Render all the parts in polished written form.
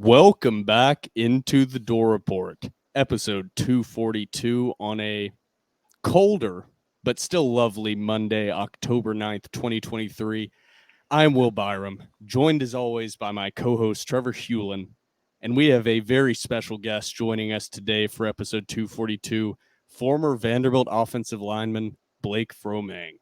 Welcome back into the Door Report, episode 242 on a colder but still lovely Monday, October 9th, 2023. I'm Will Byrum, joined as always by my co-host Trevor Hulan, and we have a very special guest joining us today for episode 242, former Vanderbilt offensive lineman Blake Fromang.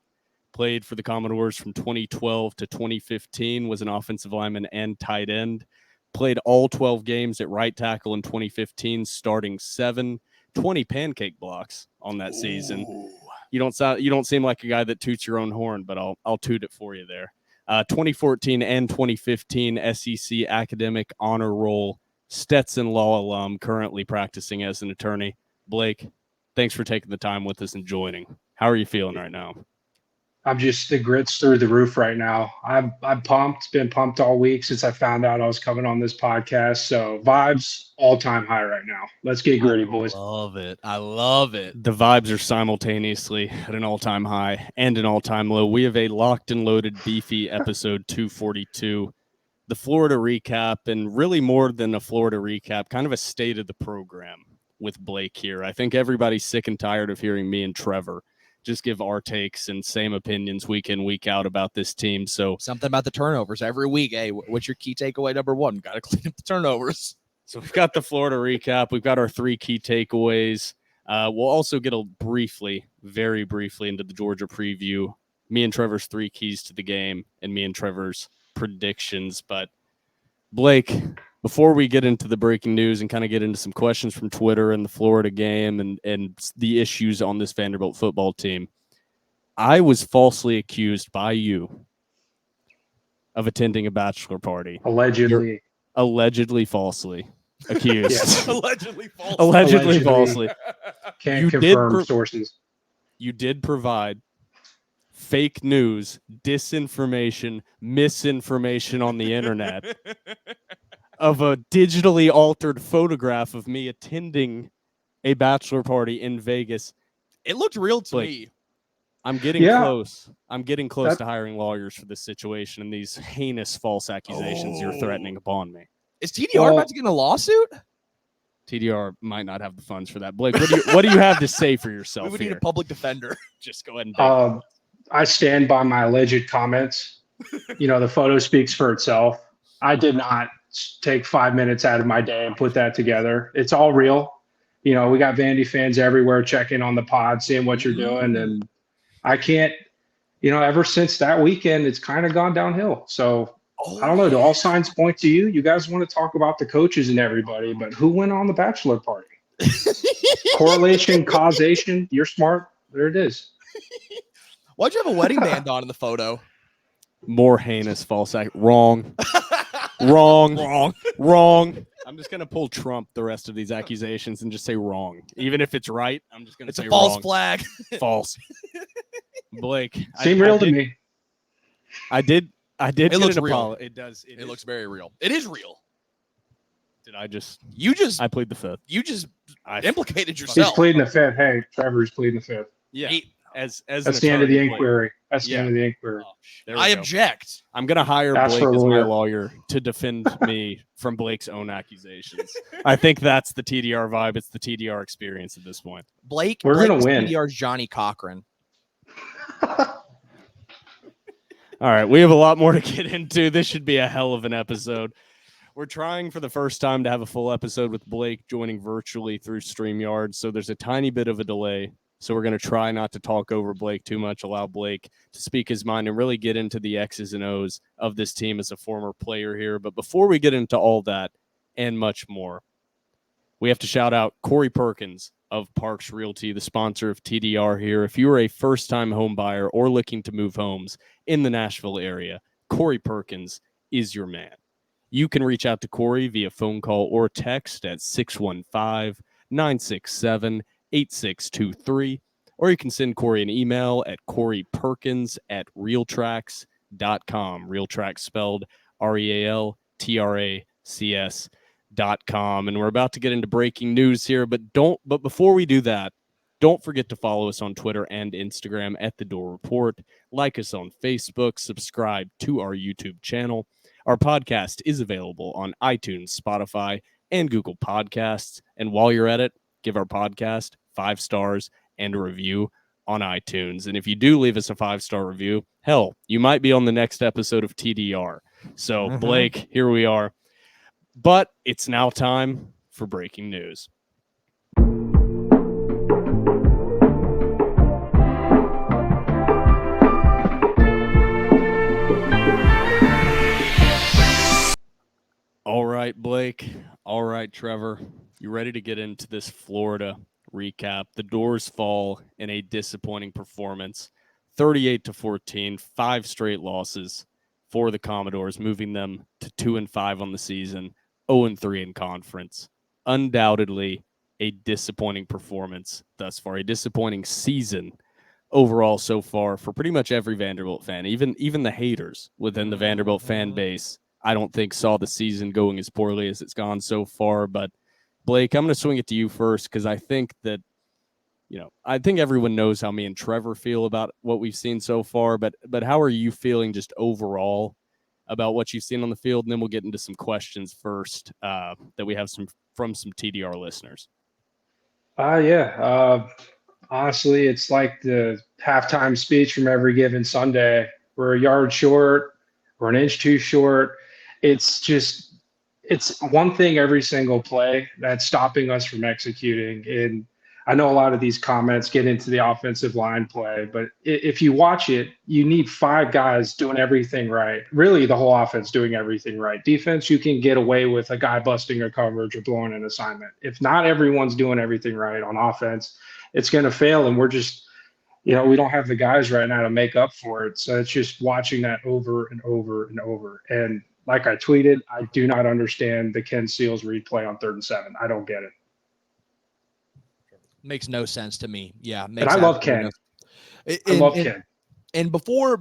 Played for the Commodores from 2012 to 2015, was an offensive lineman and tight end. Played all 12 games at right tackle in 2015, starting 20 pancake blocks on that season. You don't seem like a guy that toots your own horn, but I'll toot it for you there. 2014 and 2015 SEC academic honor roll, Stetson Law alum, currently practicing as an attorney. Blake, thanks for taking the time with us and joining. How are you feeling right now? I'm just the grit's through the roof right now. I'm pumped. Been pumped all week since I found out I was coming on this podcast. So vibes all time high right now. Let's get gritty, boys. I love it. The vibes are simultaneously at an all-time high and an all-time low. We have a locked and loaded beefy episode 242. The Florida recap, and really more than a Florida recap, kind of a state of the program with Blake here. I think everybody's sick and tired of hearing me and Trevor just give our takes and same opinions week in, week out about this team. So something about the turnovers every week. Hey, what's your key takeaway number one? Got to clean up the turnovers. So we've got the Florida recap. We've got our 3 key takeaways. We'll also get very briefly into the Georgia preview. Me and Trevor's 3 keys to the game and me and Trevor's predictions. But Blake, before we get into the breaking news and kind of get into some questions from Twitter and the Florida game and the issues on this Vanderbilt football team, I was falsely accused by you of attending a bachelor party. Allegedly falsely accused. Yes. Allegedly falsely. Can't confirm sources. You did provide fake news, disinformation, misinformation on the internet of a digitally altered photograph of me attending a bachelor party in Vegas. It looked real to me. I'm getting close. I'm getting close to hiring lawyers for this situation and these heinous false accusations you're threatening upon me. Is TDR about to get in a lawsuit? TDR might not have the funds for that. Blake, what do you have to say for yourself? We would need a public defender. Just go ahead and I stand by my alleged comments. The photo speaks for itself. I did not take 5 minutes out of my day and put that together. It's all real. We got Vandy fans everywhere checking on the pod, seeing what you're doing. And I can't, ever since that weekend, it's kind of gone downhill. So I don't know. Do all signs point to you? You guys want to talk about the coaches and everybody, but who went on the bachelor party? Correlation, causation. You're smart. There it is. Why'd you have a wedding band on in the photo? More heinous false act. Wrong. I'm just going to pull Trump the rest of these accusations and just say wrong. Even if it's right, I'm just going to say wrong. It's a false flag. False. Blake. Seemed real to me. I did. It looks real. It does. It looks very real. It is real. Did I just? I plead the fifth. You just implicated yourself. He's pleading the fifth. Hey, Trevor's pleading the fifth. Yeah. That's the end of the inquiry. That's the end of the inquiry. I object. I'm going to hire Blake as my lawyer to defend me from Blake's own accusations. I think that's the TDR vibe. It's the TDR experience at this point. Blake, we're going to win. TDR's Johnny Cochran. All right, we have a lot more to get into. This should be a hell of an episode. We're trying for the first time to have a full episode with Blake joining virtually through StreamYard, so there's a tiny bit of a delay. So we're going to try not to talk over Blake too much, allow Blake to speak his mind and really get into the X's and O's of this team as a former player here. But before we get into all that and much more, we have to shout out Corey Perkins of Parks Realty, the sponsor of TDR here. If you are a first-time home buyer or looking to move homes in the Nashville area, Corey Perkins is your man. You can reach out to Corey via phone call or text at 615-967-8623, or you can send Corey an email at coreyperkins@realtracs.com. Realtracs spelled REALTRACS.com. And we're about to get into breaking news here, but before we do that, don't forget to follow us on Twitter and Instagram at The Door Report. Like us on Facebook, subscribe to our YouTube channel. Our podcast is available on iTunes, Spotify, and Google Podcasts. And while you're at it, give our podcast 5 stars and a review on iTunes. And if you do leave us a 5-star review, hell, you might be on the next episode of TDR. So, Blake, here we are. But it's now time for breaking news. All right, Blake. All right, Trevor. You ready to get into this Florida recap? The doors fall in a disappointing performance. 38-14, 5 straight losses for the Commodores, moving them to 2-5 on the season, 0-3 in conference. Undoubtedly a disappointing performance thus far, a disappointing season overall so far for pretty much every Vanderbilt fan, even the haters within the Vanderbilt fan base. I don't think saw the season going as poorly as it's gone so far. But Blake, I'm going to swing it to you first because I think that, I think everyone knows how me and Trevor feel about what we've seen so far. But how are you feeling just overall about what you've seen on the field? And then we'll get into some questions first that we have from some TDR listeners. Honestly, it's like the halftime speech from every given Sunday. We're a yard short, we're an inch too short. It's one thing every single play that's stopping us from executing. And I know a lot of these comments get into the offensive line play, but if you watch it, you need 5 guys doing everything right. Really, the whole offense doing everything right. Defense, you can get away with a guy busting a coverage or blowing an assignment. If not everyone's doing everything right on offense, it's going to fail. And we're just, we don't have the guys right now to make up for it. So it's just watching that over and over and over. And like I tweeted, I do not understand the Ken Seals replay on 3rd and 7. I don't get it. Makes no sense to me. Yeah. And I love Ken. I love Ken. And before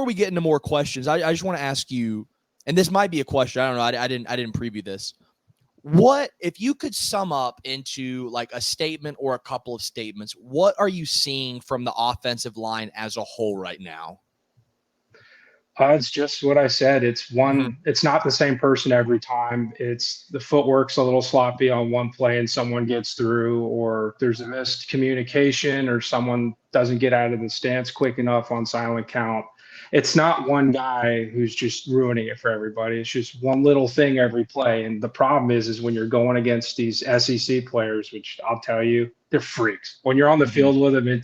we get into more questions, I just want to ask you, and this might be a question. I don't know. I didn't preview this. What, if you could sum up into like a statement or a couple of statements, what are you seeing from the offensive line as a whole right now? It's just what I said. It's not the same person every time. It's the footwork's a little sloppy on one play and someone gets through, or there's a missed communication, or someone doesn't get out of the stance quick enough on silent count. It's not one guy who's just ruining it for everybody. It's just one little thing every play. And the problem is when you're going against these SEC players, which I'll tell you, they're freaks. When you're on the field with them,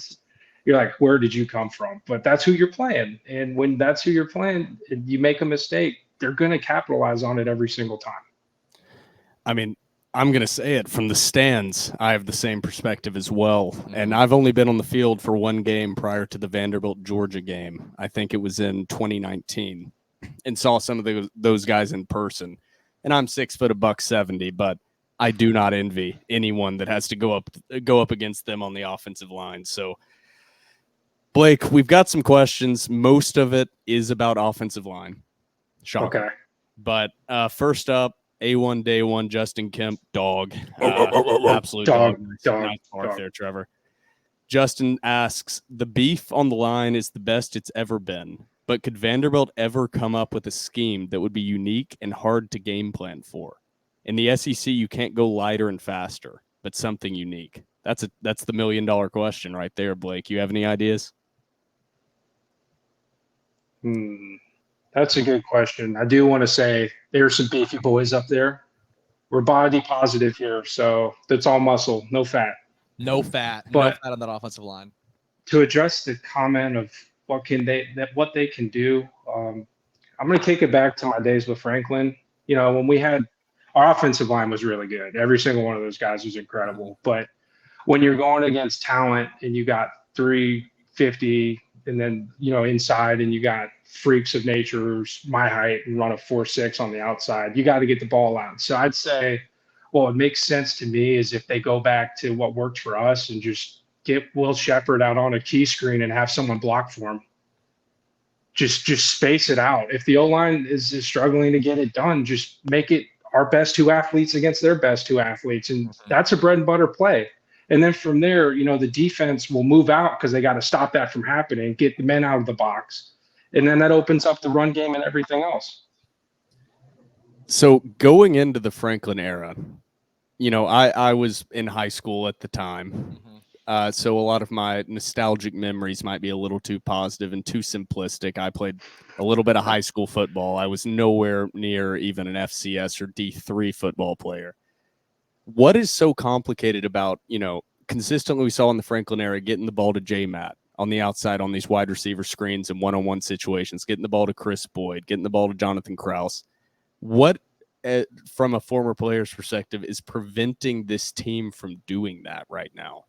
you're like, where did you come from? But that's who you're playing. And when that's who you're playing, you make a mistake, they're going to capitalize on it every single time. I mean, I'm going to say it from the stands. I have the same perspective as well. And I've only been on the field for one game prior to the Vanderbilt-Georgia game. I think it was in 2019, and saw some of those guys in person. And I'm 6 foot, $170, but I do not envy anyone that has to go up against them on the offensive line. So, Blake, we've got some questions. Most of it is about offensive line. Shocking. Okay. But first up, A1 Day 1, Justin Kemp, dog. Absolute dog. Nice bark there, Trevor. Justin asks, the beef on the line is the best it's ever been, but could Vanderbilt ever come up with a scheme that would be unique and hard to game plan for? In the SEC, you can't go lighter and faster, but something unique. That's the $1 million question right there, Blake. You have any ideas? That's a good question. I do want to say there's some beefy boys up there. We're body positive here, so that's all muscle, no fat. No fat. But no fat on that offensive line. To address the comment of what they can do, I'm going to take it back to my days with Franklin. When we had our offensive line was really good. Every single one of those guys was incredible. But when you're going against talent and you got 350 and then, inside and you got freaks of nature, my height, and run a 4.6 on the outside, you got to get the ball out. So I'd say, what makes sense to me is if they go back to what worked for us and just get Will Shepherd out on a key screen and have someone block for him. Just space it out. If the O-line is struggling to get it done, just make it our best 2 athletes against their best 2 athletes. And that's a bread and butter play. And then from there, the defense will move out because they got to stop that from happening, get the men out of the box. And then that opens up the run game and everything else. So going into the Franklin era, I was in high school at the time. So a lot of my nostalgic memories might be a little too positive and too simplistic. I played a little bit of high school football. I was nowhere near even an FCS or D3 football player. What is so complicated about, consistently we saw in the Franklin era, getting the ball to J-Matt on the outside on these wide receiver screens and one-on-one situations, getting the ball to Chris Boyd, getting the ball to Jonathan Krause. What, from a former player's perspective, is preventing this team from doing that right now?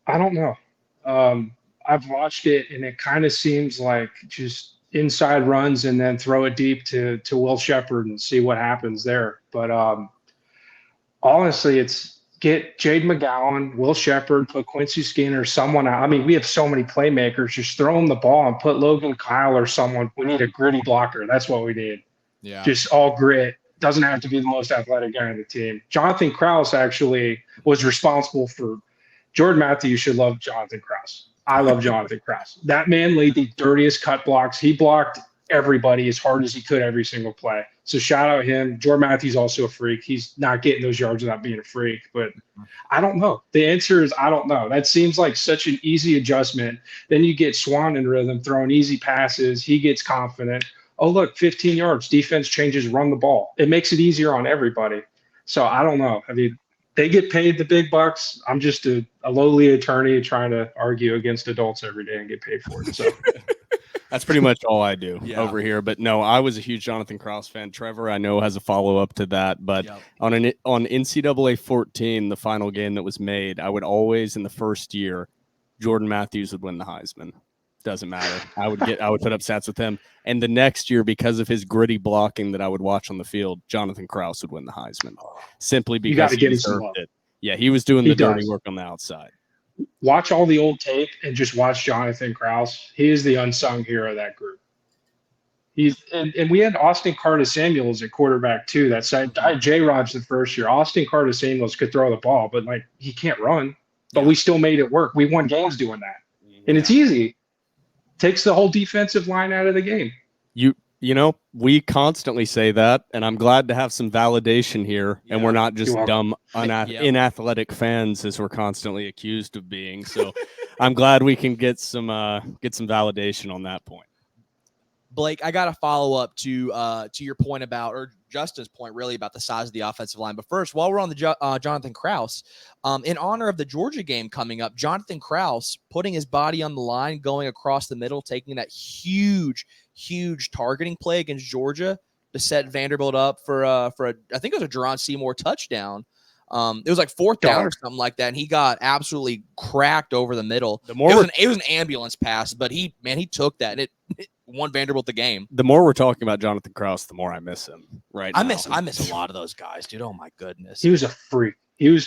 I don't know. I've watched it, and it kind of seems like just inside runs and then throw it deep to Will Shepherd and see what happens there. But honestly, it's get Jade McGowan, Will Shepherd, put Quincy Skinner, someone out. I mean, we have so many playmakers. Just throw them the ball and put Logan Kyle or someone. We need a gritty blocker. That's what we need. Yeah. Just all grit. Doesn't have to be the most athletic guy on the team. Jonathan Krause actually was responsible for Jordan Matthews. Should love Jonathan Krause. I love Jonathan Krause. That man laid the dirtiest cut blocks. He blocked everybody as hard as he could every single play. So shout out him. Jordan Matthews also a freak. He's not getting those yards without being a freak. But I don't know. The answer is I don't know. That seems like such an easy adjustment. Then you get Swan in rhythm, throwing easy passes. He gets confident. Oh, look, 15 yards. Defense changes, run the ball. It makes it easier on everybody. So I don't know. I mean, they get paid the big bucks. I'm just a lowly attorney trying to argue against adults every day and get paid for it. So that's pretty much all I do over here. But no, I was a huge Jonathan Krause fan. Trevor, I know, has a follow-up to that. But on NCAA 14, the final game that was made, I would always, in the first year, Jordan Matthews would win the Heisman. Doesn't matter. I would put up stats with him. And the next year, because of his gritty blocking that I would watch on the field, Jonathan Krause would win the Heisman. Simply because he deserved it. Yeah, he was doing the dirty work on the outside. Watch all the old tape and just watch Jonathan Krause. He is the unsung hero of that group. And we had Austin Carter-Samuels at quarterback too. That side, J-Rod's the first year. Austin Carter-Samuels could throw the ball, but he can't run. But we still made it work. We won games doing that, and it's easy. Takes the whole defensive line out of the game. We constantly say that, and I'm glad to have some validation here, and we're not just dumb, inathletic fans as we're constantly accused of being. So I'm glad we can get some validation on that point. Blake, I got to follow up to your point about, or Justin's point really, about the size of the offensive line. But first, while we're on the Jonathan Krause, in honor of the Georgia game coming up, Jonathan Krause putting his body on the line, going across the middle, taking that huge targeting play against Georgia to set Vanderbilt up for I think it was a Jerron Seymour touchdown. It was like fourth down or something like that, and he got absolutely cracked over the middle. It was an ambulance pass, but he took that, and it won Vanderbilt the game. The more we're talking about Jonathan Krause, the more I miss him. I miss a lot of those guys, dude. Oh my goodness, he was a freak. He was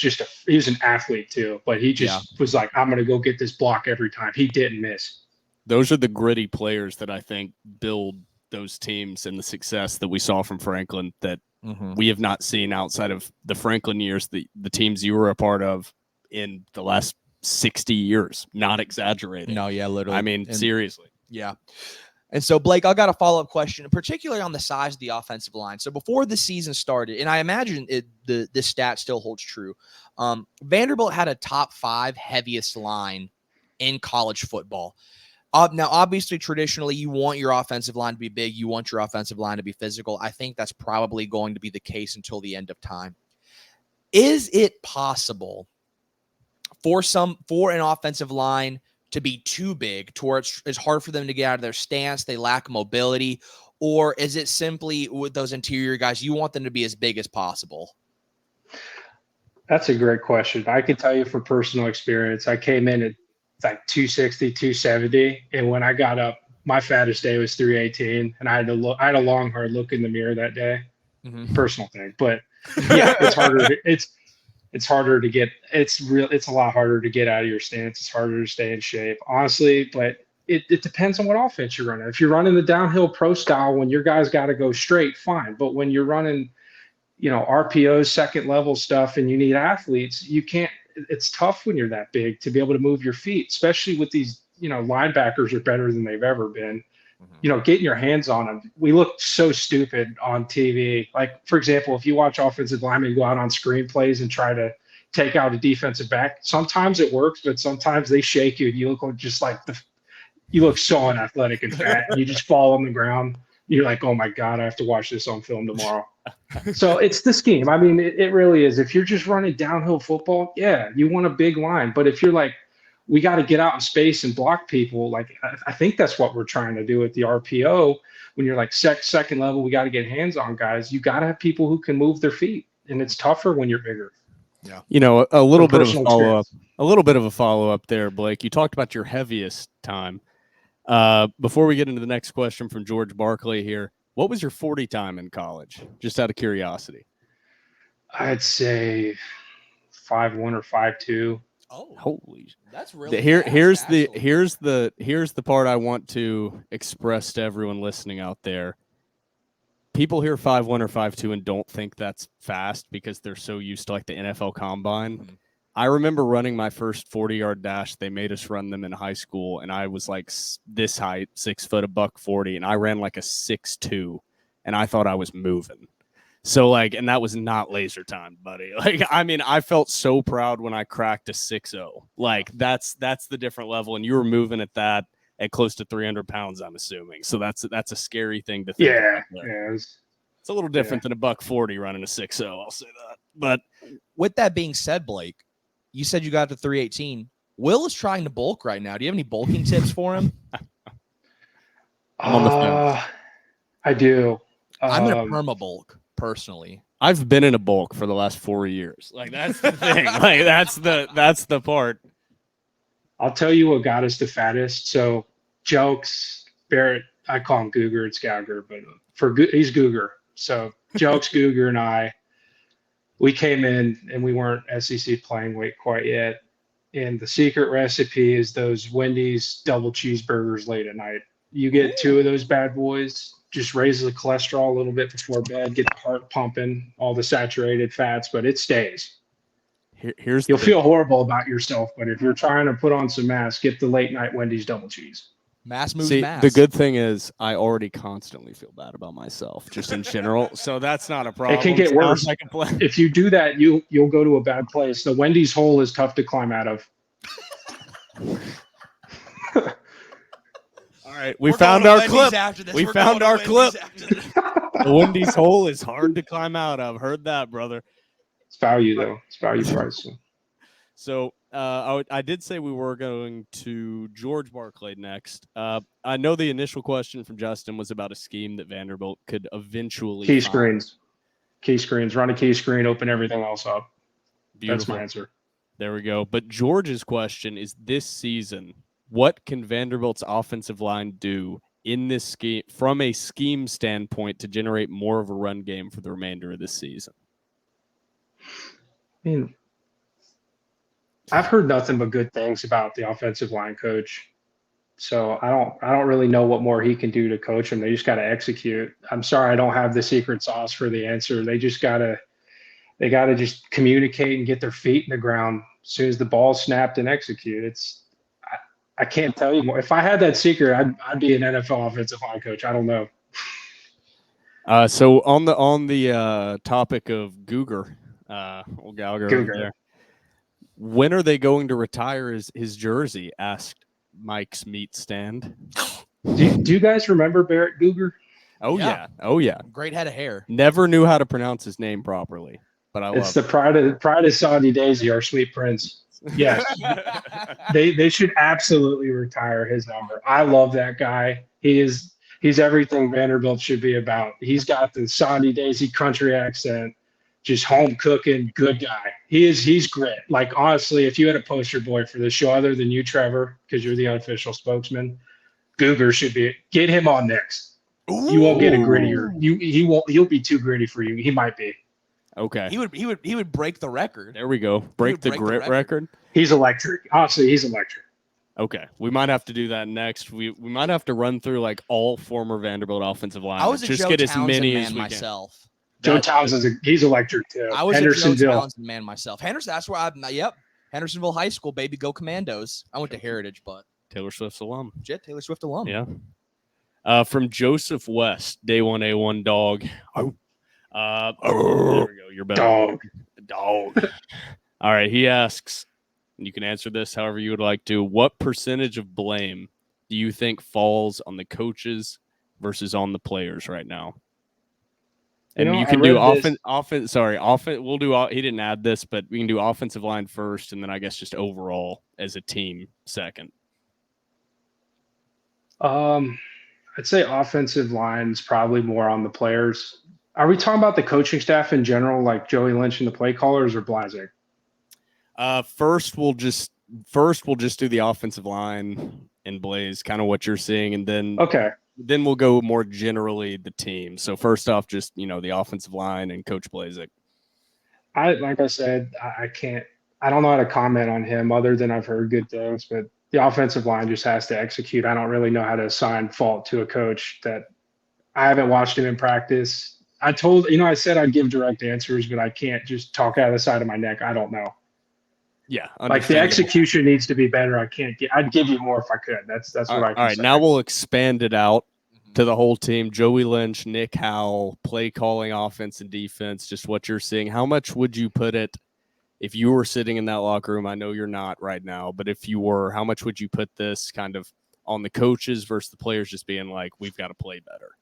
an athlete too, but he just was like, I'm gonna go get this block every time. He didn't miss. Those are the gritty players that I think build those teams and the success that we saw from Franklin that we have not seen outside of the Franklin years, the teams you were a part of in the last 60 years. Not exaggerating. No, yeah, literally. I mean, seriously. Yeah. And so, Blake, I've got a follow-up question, particularly on the size of the offensive line. So before the season started, and I imagine this stat still holds true, Vanderbilt had a top 5 heaviest line in college football. Now, obviously, traditionally, you want your offensive line to be big. You want your offensive line to be physical. I think that's probably going to be the case until the end of time. Is it possible for an offensive line to be too big to where it's hard for them to get out of their stance, they lack mobility, or is it simply with those interior guys, you want them to be as big as possible? That's a great question. I can tell you from personal experience, I came in at like 260, 270. And when I got up, my fattest day was 318. And I had a long, hard look in the mirror that day. Personal thing. But yeah, it's harder. It's harder to get, it's a lot harder to get out of your stance. It's harder to stay in shape, honestly, but it depends on what offense you're running. If you're running the downhill pro style, when your guys got to go straight, fine. But when you're running, RPOs, second level stuff, and you need athletes, you can't, it's tough when you're that big to be able to move your feet, especially with these, linebackers are better than they've ever been. getting your hands on them. We look so stupid on TV. Like, for example, if you watch offensive linemen go out on screenplays and try to take out a defensive back, sometimes it works, but sometimes they shake you and you look like you look so unathletic and fat. And you just fall on the ground. You're like, oh my God, I have to watch this on film tomorrow. So it's the scheme. I mean, it really is. If you're just running downhill football, yeah, you want a big line. But if you're like, we got to get out in space and block people, like I think that's what we're trying to do at the RPO. When you're like second level, we got to get hands on guys. You got to have people who can move their feet. And it's tougher when you're bigger. Yeah. A little bit of a follow-up. A little bit of a follow-up there, Blake. You talked about your heaviest time. Before we get into the next question from George Barkley here, what was your 40 time in college? Just out of curiosity. I'd say 5'1" or 5'2". Oh, holy! That's really here's fast, the part I want to express to everyone listening out there. People hear 5'1" or 5'2" and don't think that's fast because they're so used to like the NFL Combine. Mm-hmm. I remember running my first 40-yard dash. They made us run them in high school, and I was like this height, 6 foot, $140, and I ran like a 6'2", and I thought I was moving. So like, and that was not laser time, buddy. Like, I mean, I felt so proud when I cracked a 6'0". Like that's the different level, and you were moving at that at close to 300 pounds, I'm assuming. So that's a scary thing to think. Yeah, it's a little different than a $140 running a 6'0". I'll say that. But with that being said, Blake, you said you got to 318. Will is trying to bulk right now. Do you have any bulking tips for him? I'm on the fence. I do. I'm in a perma bulk personally. I've been in a bulk for the last 4 years. Like that's the thing. Like that's the part. I'll tell you what got us the fattest. So Jokes, Barrett, I call him Googer, it's Gouger, but he's Googer. So Jokes, Googer, and I, we came in and we weren't SEC playing weight quite yet. And the secret recipe is those Wendy's double cheeseburgers late at night. You get 2 of those bad boys, just raise the cholesterol a little bit before bed, get the heart pumping, all the saturated fats, but it stays. You'll feel horrible about yourself, but if you're trying to put on some mass, get the late night Wendy's double cheese. Mass moves mass. The good thing is I already constantly feel bad about myself, just in general. So that's not a problem. It can get worse. If you do that, you'll go to a bad place. The Wendy's hole is tough to climb out of. All right, we found our clip. We found our clip. The Wendy's hole is hard to climb out of. Heard that, brother. It's value though. It's value price. So I did say we were going to George Barkley next. I know the initial question from Justin was about a scheme that Vanderbilt could eventually key screens. Run a key screen, open everything else up. Beautiful. That's my answer. There we go. But George's question is this season, what can Vanderbilt's offensive line do in this scheme from a scheme standpoint to generate more of a run game for the remainder of this season? I mean, I've heard nothing but good things about the offensive line coach. So I don't really know what more he can do to coach them. They just got to execute. I'm sorry, I don't have the secret sauce for the answer. They got to just communicate and get their feet in the ground as soon as the ball's snapped and execute. I can't tell you more. If I had that secret, I'd be an NFL offensive line coach. I don't know. So on the topic of Googer, old Gallagher over there. When are they going to retire his jersey? Asked Mike's Meat Stand. Do you guys remember Barrett Googer? Oh yeah. Great head of hair. Never knew how to pronounce his name properly, but it's the pride of Saudi Daisy, our sweet prince. Yes, they should absolutely retire his number. I love that guy. He's everything Vanderbilt should be about. He's got the Saudi Daisy country accent. Just home cooking, good guy. He's grit. Like, honestly, if you had a poster boy for this show other than you, Trevor, because you're the unofficial spokesman, Googer should be. Get him on next. Ooh. You won't get a grittier. He won't. He'll be too gritty for you. He might be. Okay. He would break the record. There we go. Break the grit record. He's electric. Honestly, he's electric. Okay, we might have to do that next. We might have to run through like all former Vanderbilt offensive linemen. I was just get as many as myself. Joe Townsend, he's electric too. I was a Joe Townsend man myself. Henderson, that's where Hendersonville High School, baby, go Commandos. I went to Heritage, but Taylor Swift's alum. Taylor Swift alum. Yeah. From Joseph West, day one A1 dog. There we go. You're better. Dog. All right. He asks, and you can answer this however you would like to. What percentage of blame do you think falls on the coaches versus on the players right now? And you can do offense. We'll do. He didn't add this, but we can do offensive line first, and then I guess just overall as a team second. I'd say offensive line is probably more on the players. Are we talking about the coaching staff in general, like Joey Lynch and the play callers, or Blazek? First we'll just do the offensive line and Blaze, kind of what you're seeing, and then Then we'll go more generally the team. So first off, just the offensive line and Coach Blazek. I don't know how to comment on him other than I've heard good things, but the offensive line just has to execute. I don't really know how to assign fault to a coach that I haven't watched him in practice. I said I'd give direct answers, but I can't just talk out of the side of my neck. I don't know. Yeah. Like the execution needs to be better. I'd give you more if I could. That's what I can say. All right. Now we'll expand it out to the whole team. Joey Lynch, Nick Howell, play calling, offense and defense, just what you're seeing. How much would you put it if you were sitting in that locker room? I know you're not right now, but if you were, how much would you put this kind of on the coaches versus the players just being like, we've got to play better?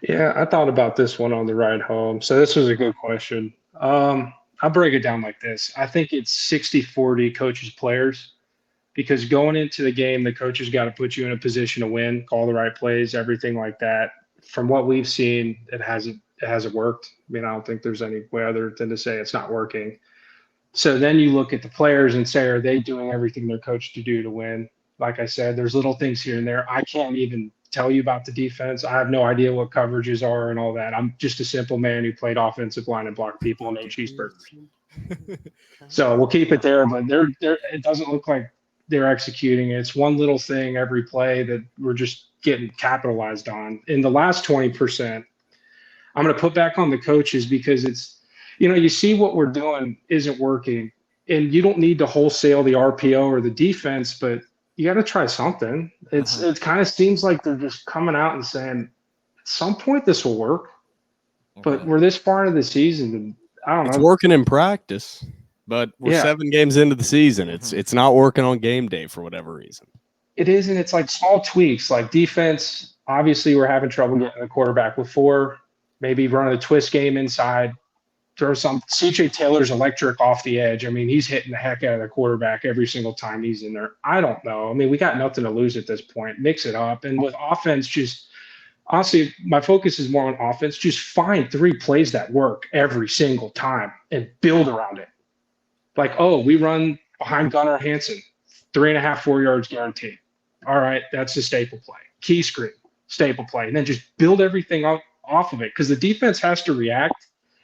Yeah, I thought about this one on the ride home. So this was a good question. I'll break it down like this. I think it's 60-40 coaches, players, because going into the game, the coaches got to put you in a position to win, call the right plays, everything like that. From what we've seen, it hasn't worked. I mean, I don't think there's any way other than to say it's not working. So then you look at the players and say, are they doing everything they're coached to do to win? Like I said, there's little things here and there. I can't even tell you about the defense. I have no idea what coverages are and all that. I'm just a simple man who played offensive line and blocked people and ate cheeseburgers. So we'll keep it there, but it doesn't look like they're executing. It's one little thing every play that we're just getting capitalized on. In the last 20%, I'm going to put back on the coaches because it's, you see what we're doing isn't working, and you don't need to wholesale the RPO or the defense, but you got to try something. It kind of seems like they're just coming out and saying, at some point this will work, but we're this far into the season, and I don't know. It's working in practice, but we're 7 games into the season. It's not working on game day for whatever reason. It is, and it's like small tweaks, like defense. Obviously, we're having trouble getting the quarterback with 4. Maybe running a twist game inside. Throw some CJ Taylor's electric off the edge. I mean, he's hitting the heck out of the quarterback every single time he's in there. I don't know. I mean, we got nothing to lose at this point. Mix it up. And with offense, just honestly, my focus is more on offense. Just find 3 plays that work every single time and build around it. Like, we run behind Gunnar Hansen, 3.5, 4 yards guaranteed. All right, that's a staple play. Key screen, staple play. And then just build everything off of it, because the defense has to react.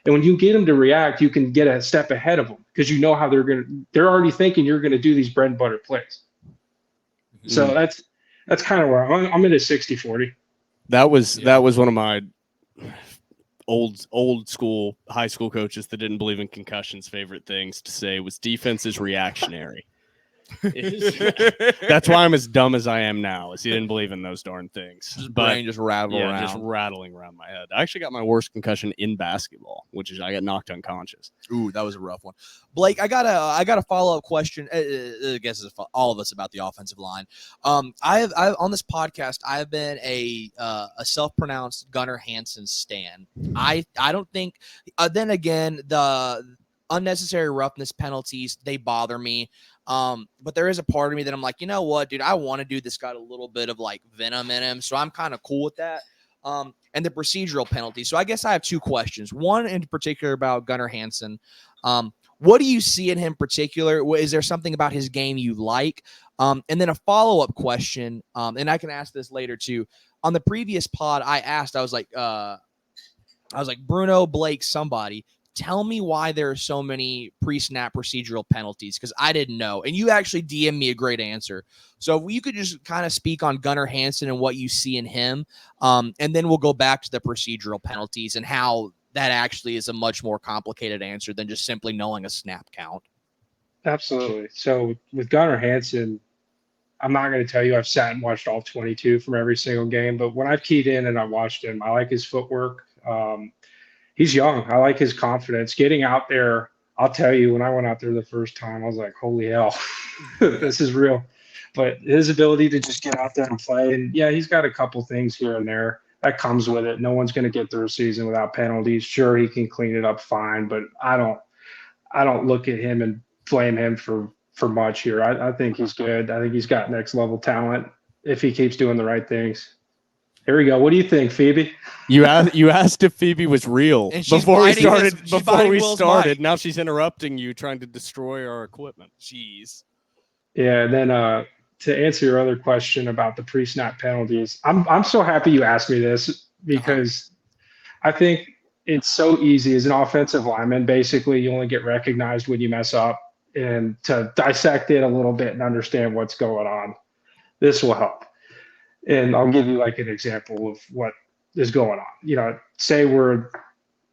And when you get them to react, you can get a step ahead of them because you know how they're already thinking you're going to do these bread and butter plays. So that's kind of where I'm in a 60-40. That was one of my old school high school coaches that didn't believe in concussions. Favorite things to say was defense is reactionary. That's why I'm as dumb as I am now, is he didn't believe in those darn things. Brain just rattling around my head. I actually got my worst concussion in basketball, which is I got knocked unconscious. Ooh, that was a rough one. Blake, I got a follow-up question. I guess it's all of us about the offensive line. I on this podcast, I have been a self-pronounced Gunnar Hansen stan. I don't think. Then again, the unnecessary roughness penalties, they bother me. But there is a part of me that I'm like, you know what, dude, I want to do this. Got a little bit of like venom in him, so I'm kind of cool with that. And the procedural penalty. So I guess I have 2 questions. One in particular about Gunnar Hansen. What do you see in him in particular? Is there something about his game you like? And then a follow-up question, and I can ask this later too. On the previous pod, I was like, Bruno, Blake, somebody, tell me why there are so many pre-snap procedural penalties, because I didn't know. And you actually DM'd me a great answer. So if you could just kind of speak on Gunnar Hansen and what you see in him, and then we'll go back to the procedural penalties and how that actually is a much more complicated answer than just simply knowing a snap count. Absolutely. So with Gunnar Hansen, I'm not going to tell you I've sat and watched all 22 from every single game, but when I've keyed in and I watched him, I like his footwork. He's young. I like his confidence. Getting out there, I'll tell you, when I went out there the first time, I was like, holy hell, this is real. But his ability to just get out there and play, and yeah, he's got a couple things here and there that comes with it. No one's going to get through a season without penalties. Sure, he can clean it up fine, but I don't look at him and blame him for much here. I think he's good. I think he's got next level talent if he keeps doing the right things. Here we go. What do you think, Phoebe? You asked if Phoebe was real And she's before we biting started. Will's mic. Now she's interrupting you, trying to destroy our equipment. Jeez. Yeah, and then to answer your other question about the pre-snap penalties, I'm so happy you asked me this because I think it's so easy as an offensive lineman. Basically, you only get recognized when you mess up, and to dissect it a little bit and understand what's going on, this will help. And I'll give you like an example of what is going on. You know, say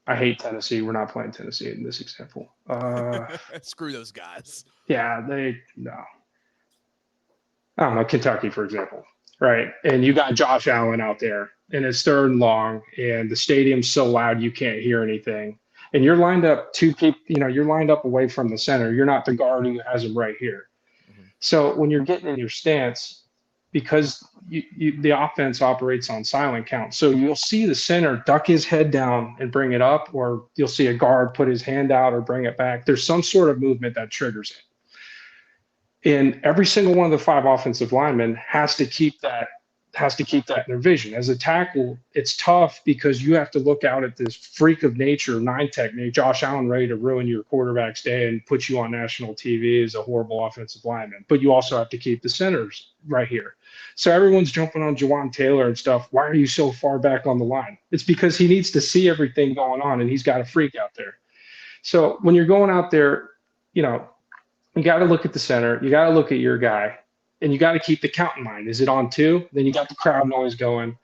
I hate Tennessee. We're not playing Tennessee in this example. Screw those guys. Yeah, no. I don't know, Kentucky, for example, right? And you got Josh Allen out there, and it's third and long, and the stadium's so loud you can't hear anything. And you're lined up you're lined up away from the center. You're not the guard who has him right here. Mm-hmm. So when you're getting in your stance, because the offense operates on silent count, so you'll see the center duck his head down and bring it up, or you'll see a guard put his hand out or bring it back. There's some sort of movement that triggers it. And every single one of the 5 offensive linemen has to keep that in their vision. As a tackle, it's tough because you have to look out at this freak of nature, 9 technique, Josh Allen, ready to ruin your quarterback's day and put you on national TV as a horrible offensive lineman. But you also have to keep the centers right here. So everyone's jumping on Jawan Taylor and stuff. Why are you so far back on the line? It's because he needs to see everything going on, and he's got a freak out there. So when you're going out there, you got to look at the center. You got to look at your guy, and you got to keep the count in mind. Is it on 2? Then you got the crowd noise going.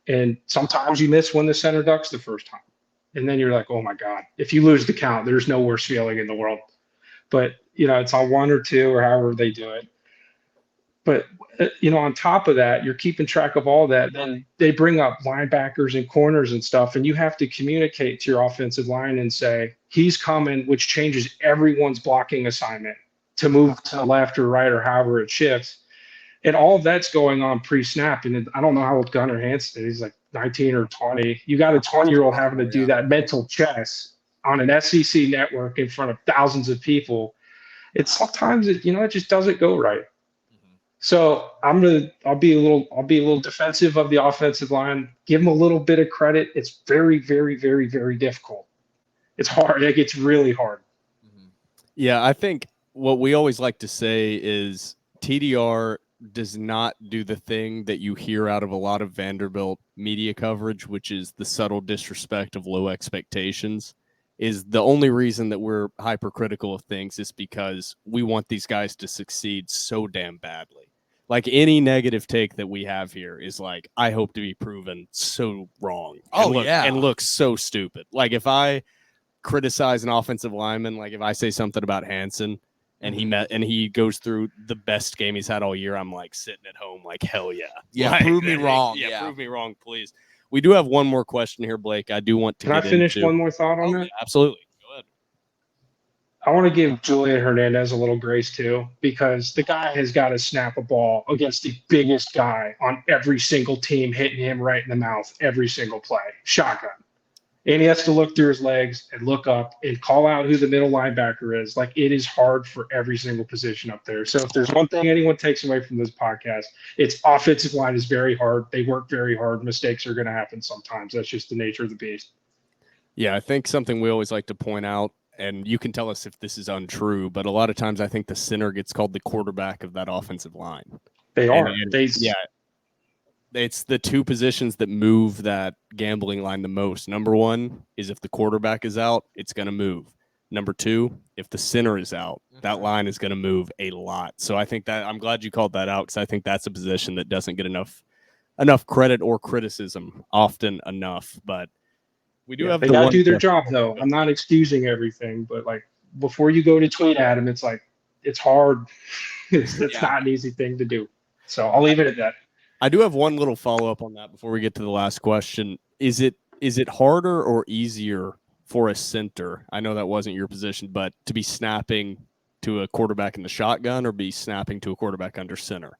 And sometimes you miss when the center ducks the first time. And then you're like, oh, my God. If you lose the count, there's no worse feeling in the world. But, it's on 1 or 2 or however they do it. But, on top of that, you're keeping track of all that. Then they bring up linebackers and corners and stuff, and you have to communicate to your offensive line and say, he's coming, which changes everyone's blocking assignment to move to the left or right or however it shifts. And all of that's going on pre-snap. And I don't know how old Gunnar Hansen is. He's like 19 or 20. You got a 20-year-old having to do that mental chess on an SEC network in front of thousands of people. Sometimes it just doesn't go right. So I'll be a little defensive of the offensive line. Give them a little bit of credit. It's very, very, very, very difficult. It's hard. It gets really hard. Yeah, I think what we always like to say is TDR does not do the thing that you hear out of a lot of Vanderbilt media coverage, which is the subtle disrespect of low expectations. Is the only reason that we're hypercritical of things is because we want these guys to succeed so damn badly. Like any negative take that we have here is like, I hope to be proven so wrong. And look so stupid. Like if I criticize an offensive lineman, like if I say something about Hansen and he goes through the best game he's had all year, I'm like sitting at home like, hell yeah. Yeah, like, prove me wrong. Yeah, prove me wrong, please. We do have one more question here, Blake. I do want to Can I finish one more thought on that? Yeah, absolutely. Go ahead. I want to give Julian Hernandez a little grace too, because the guy has got to snap a ball against the biggest guy on every single team, hitting him right in the mouth every single play, shotgun. And he has to look through his legs and look up and call out who the middle linebacker is. Like, it is hard for every single position up there. So if there's one thing anyone takes away from this podcast, it's offensive line is very hard. They work very hard. Mistakes are going to happen sometimes. That's just the nature of the beast. Yeah, I think something we always like to point out, and you can tell us if this is untrue, but a lot of times I think the center gets called the quarterback of that offensive line. They are. It's the 2 positions that move that gambling line the most. Number 1 is if the quarterback is out, it's going to move. Number 2, if the center is out, that line is going to move a lot. So I think that I'm glad you called that out, because I think that's a position that doesn't get enough credit or criticism often enough. But we do have they got to do their job, though. I'm not excusing everything, but like before you go to tweet at him, it's like it's hard. It's not an easy thing to do. So I'll leave it at that. I do have one little follow-up on that before we get to the last question. Is it harder or easier for a center? I know that wasn't your position, but to be snapping to a quarterback in the shotgun or be snapping to a quarterback under center?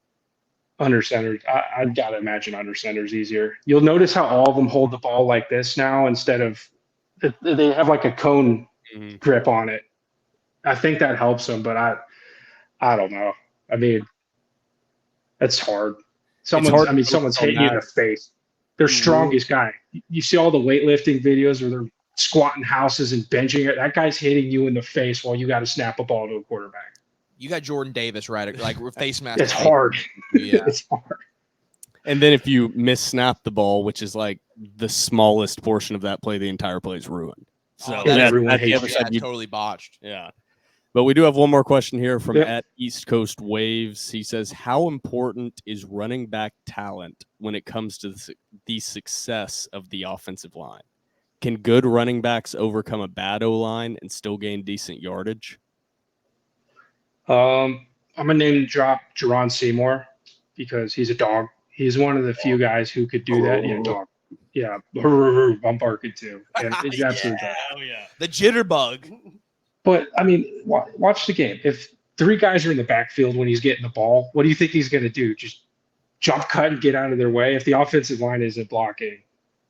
Under center. I've got to imagine under center is easier. You'll notice how all of them hold the ball like this now instead of they have like a cone grip on it. I think that helps them, but I don't know. I mean, it's hard. Someone's hitting you in the face. Their strongest guy. You see all the weightlifting videos where they're squatting houses and benching it. That guy's hitting you in the face while you got to snap a ball to a quarterback. You got Jordan Davis, right? Like face mask. It's hard. Yeah. It's hard. And then if you miss-snap the ball, which is like the smallest portion of that play, the entire play is ruined. So everyone hates other side totally botched. Yeah. But we do have one more question here from at East Coast Waves. He says, how important is running back talent when it comes to the success of the offensive line? Can good running backs overcome a bad O-line and still gain decent yardage? I'm going to name drop Jerron Seymour because he's a dog. He's one of the few guys who could do that. Yeah, dog. Yeah, I'm barking too. Yeah, he's absolutely dog. Oh, yeah. The jitterbug. But, I mean, watch the game. If three guys are in the backfield when he's getting the ball, what do you think he's going to do? Just jump cut and get out of their way? If the offensive line isn't blocking,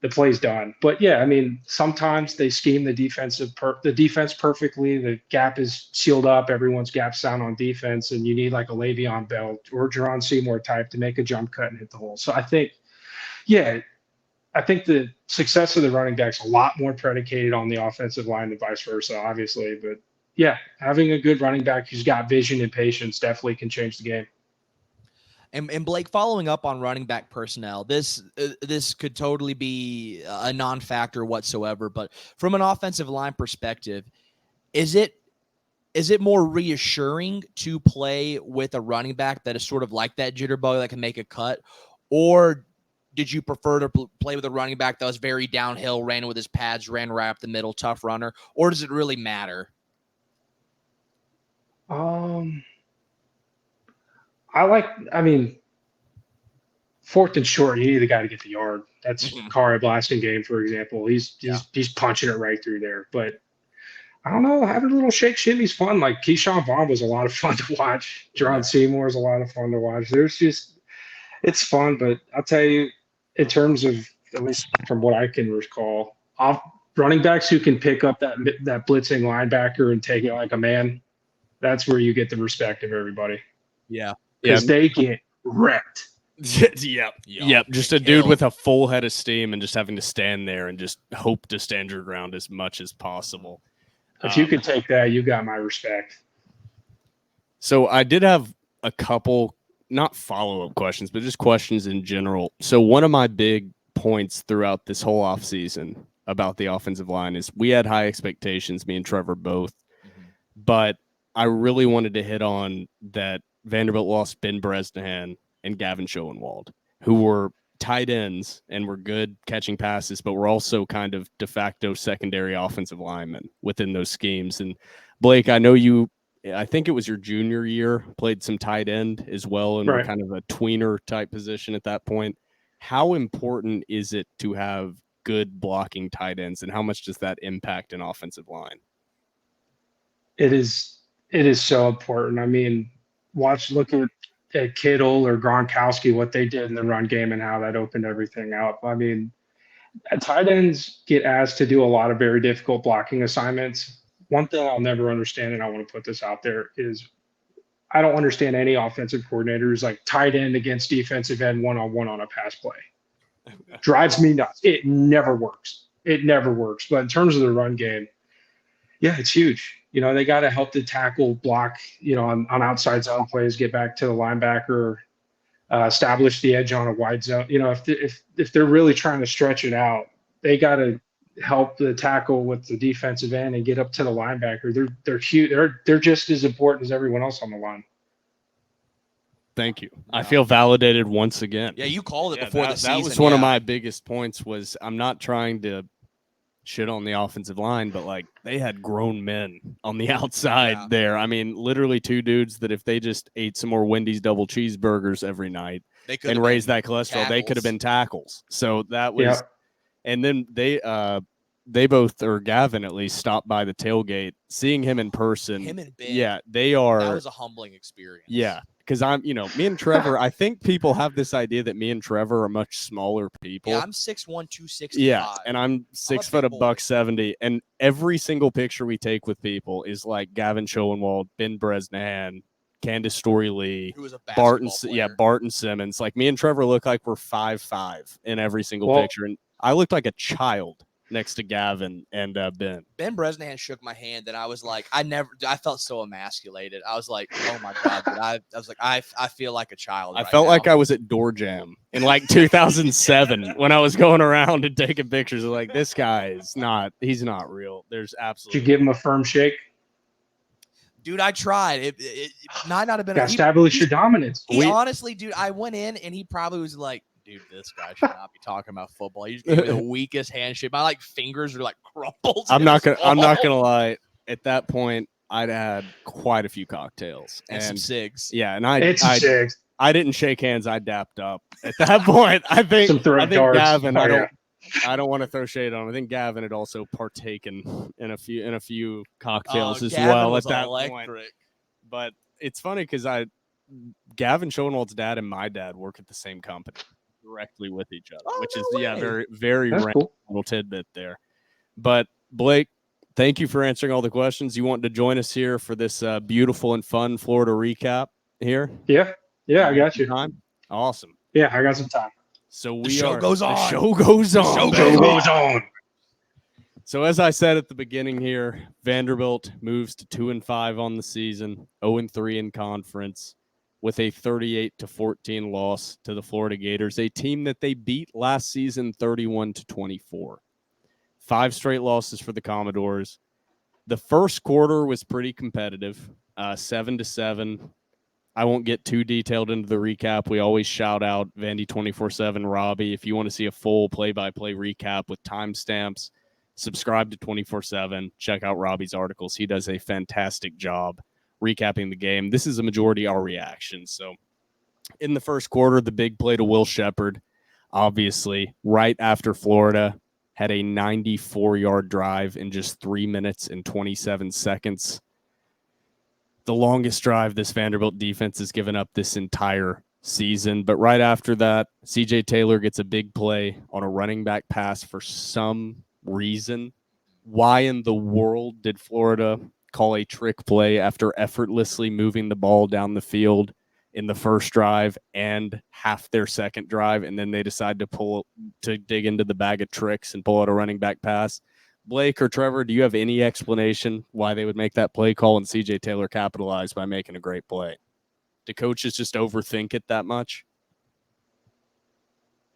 the play's done. But, yeah, I mean, sometimes they scheme the defense perfectly. The gap is sealed up. Everyone's gap sound on defense, and you need like a Le'Veon Bell or Jerron Seymour type to make a jump cut and hit the hole. So I think the success of the running back's a lot more predicated on the offensive line than vice versa, obviously. But, yeah, having a good running back who's got vision and patience definitely can change the game. And Blake, following up on running back personnel, this could totally be a non-factor whatsoever. But from an offensive line perspective, is it more reassuring to play with a running back that is sort of like that jitterbug that can make a cut, or did you prefer to play with a running back that was very downhill, ran with his pads, ran right up the middle, tough runner, or does it really matter? Fourth and short, you need the guy to get the yard. That's Kari Blasingame, for example. He's punching it right through there. But I don't know, having a little shake shimmy's fun. Like Keyshawn Vaughn was a lot of fun to watch. Jerron Seymour is a lot of fun to watch. It's fun, but I'll tell you, in terms of, at least from what I can recall, running backs who can pick up that blitzing linebacker and take it like a man, that's where you get the respect of everybody. Yeah. Because they get wrecked. Yep. Just a dude with a full head of steam and just having to stand there and just hope to stand your ground as much as possible. If you could take that, you got my respect. So I did have a couple, not follow-up questions, but just questions in general. So one of my big points throughout this whole offseason about the offensive line is we had high expectations, me and Trevor both. But I really wanted to hit on that Vanderbilt lost Ben Bresnahan and Gavin Schoenwald, who were tight ends and were good catching passes, but were also kind of de facto secondary offensive linemen within those schemes. And Blake, I know I think it was your junior year, played some tight end as well, and were kind of a tweener type position at that point. How important is it to have good blocking tight ends, and how much does that impact an offensive line? It is so important. I mean, look at Kittle or Gronkowski, what they did in the run game and how that opened everything up. I mean, tight ends get asked to do a lot of very difficult blocking assignments. One thing I'll never understand, and I want to put this out there, is I don't understand any offensive coordinator who's like tight end against defensive end one-on-one on a pass play. Drives me nuts. It never works. But in terms of the run game, yeah, it's huge. They got to help the tackle block, on outside zone plays, get back to the linebacker, establish the edge on a wide zone. If they're really trying to stretch it out, they got to help the tackle with the defensive end and get up to the linebacker. They're huge. They're just as important as everyone else on the line. Thank you. I feel validated once again. Yeah, you called it before the season. That was one of my biggest points. Was I'm not trying to shit on the offensive line, but like they had grown men on the outside there. I mean, literally 2 dudes that if they just ate some more Wendy's double cheeseburgers every night and raised that cholesterol, they could have been tackles. So that was, and then they both, or Gavin at least, stopped by the tailgate, seeing him in person. Him and Ben. Yeah, they are. That was a humbling experience. Yeah. Because me and Trevor, I think people have this idea that me and Trevor are much smaller people. Yeah, I'm 6'1", 265. Yeah, and I'm 6 foot, $170. And every single picture we take with people is like Gavin Schoenwald, Ben Bresnahan, Candace Story-Lee, who was a Barton player. Simmons. Like me and Trevor look like we're 5'5" in every single picture. And I looked like a child next to Gavin and Ben. Ben Bresnahan shook my hand, and I was like, I felt so emasculated. I was like, oh my God. I was like, I feel like a child. I felt like I was at Door Jam in like 2007 when I was going around and taking pictures of like, this guy he's not real. There's absolutely. Did you give him a firm shake? Dude, I tried. It might not have been. Got to establish your dominance. Honestly, dude, I went in and he probably was like, dude, this guy should not be talking about football. He just gave me the weakest handshake. My fingers are like crumpled. I'm not gonna lie. At that point, I'd had quite a few cocktails and some cigs. Yeah, and cigs. I didn't shake hands. I dapped up. At that point, I think Gavin. I don't want to throw shade on him. I think Gavin had also partaken in a few cocktails as well at that point. But it's funny because Gavin Schoenwald's dad and my dad work at the same company directly with each other, which is very, very random little tidbit there. But Blake, thank you for answering all the questions. You want to join us here for this beautiful and fun Florida recap here? Yeah, I got you. Time? Awesome. Yeah, I got some time. So the show goes on. The show goes on. So as I said at the beginning here, Vanderbilt moves to 2-5 on the season, 0-3 in conference, with a 38-14 loss to the Florida Gators, a team that they beat last season 31-24. 5 straight losses for the Commodores. The first quarter was pretty competitive, 7-7. I won't get too detailed into the recap. We always shout out Vandy 24/7 Robbie. If you want to see a full play-by-play recap with timestamps, subscribe to 24/7. Check out Robbie's articles. He does a fantastic job recapping the game. This is a majority our reaction. So in the first quarter, the big play to Will Shepherd, obviously, right after Florida had a 94-yard drive in just 3 minutes and 27 seconds. The longest drive this Vanderbilt defense has given up this entire season. But right after that, CJ Taylor gets a big play on a running back pass for some reason. Why in the world did Florida call a trick play after effortlessly moving the ball down the field in the first drive and half their second drive, and then they decide to dig into the bag of tricks and pull out a running back pass? Blake or Trevor, do you have any explanation why they would make that play call and CJ Taylor capitalized by making a great play? Do coaches just overthink it that much?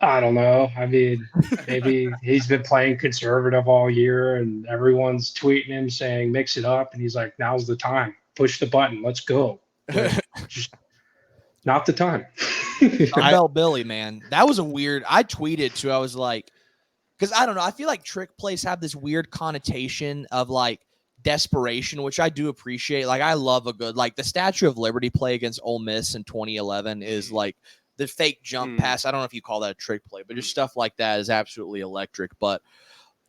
I don't know. I mean, maybe he's been playing conservative all year and everyone's tweeting him saying, mix it up. And he's like, now's the time. Push the button. Let's go. Just not the time. Bell Billy, man. That was a weird. I tweeted too. I was like, because I don't know. I feel like trick plays have this weird connotation of like desperation, which I do appreciate. Like, I love a good, like the Statue of Liberty play against Ole Miss in 2011 is like, the fake jump pass. I don't know if you call that a trick play, but just stuff like that is absolutely electric. But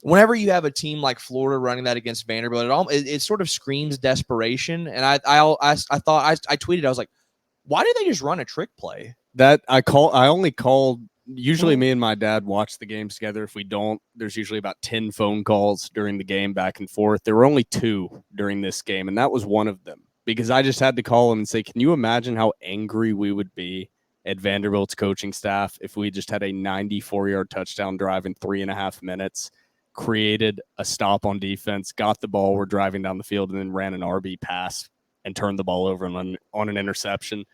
whenever you have a team like Florida running that against Vanderbilt, it sort of screams desperation. And I tweeted, I was like, why do they just run a trick play? That I only called. Usually me and my dad watch the games together. If we don't, there's usually about 10 phone calls during the game back and forth. There were only 2 during this game, and that was one of them because I just had to call him and say, can you imagine how angry we would be at Vanderbilt's coaching staff if we just had a 94-yard touchdown drive in 3.5 minutes, created a stop on defense, got the ball, we're driving down the field, and then ran an RB pass and turned the ball over on an interception.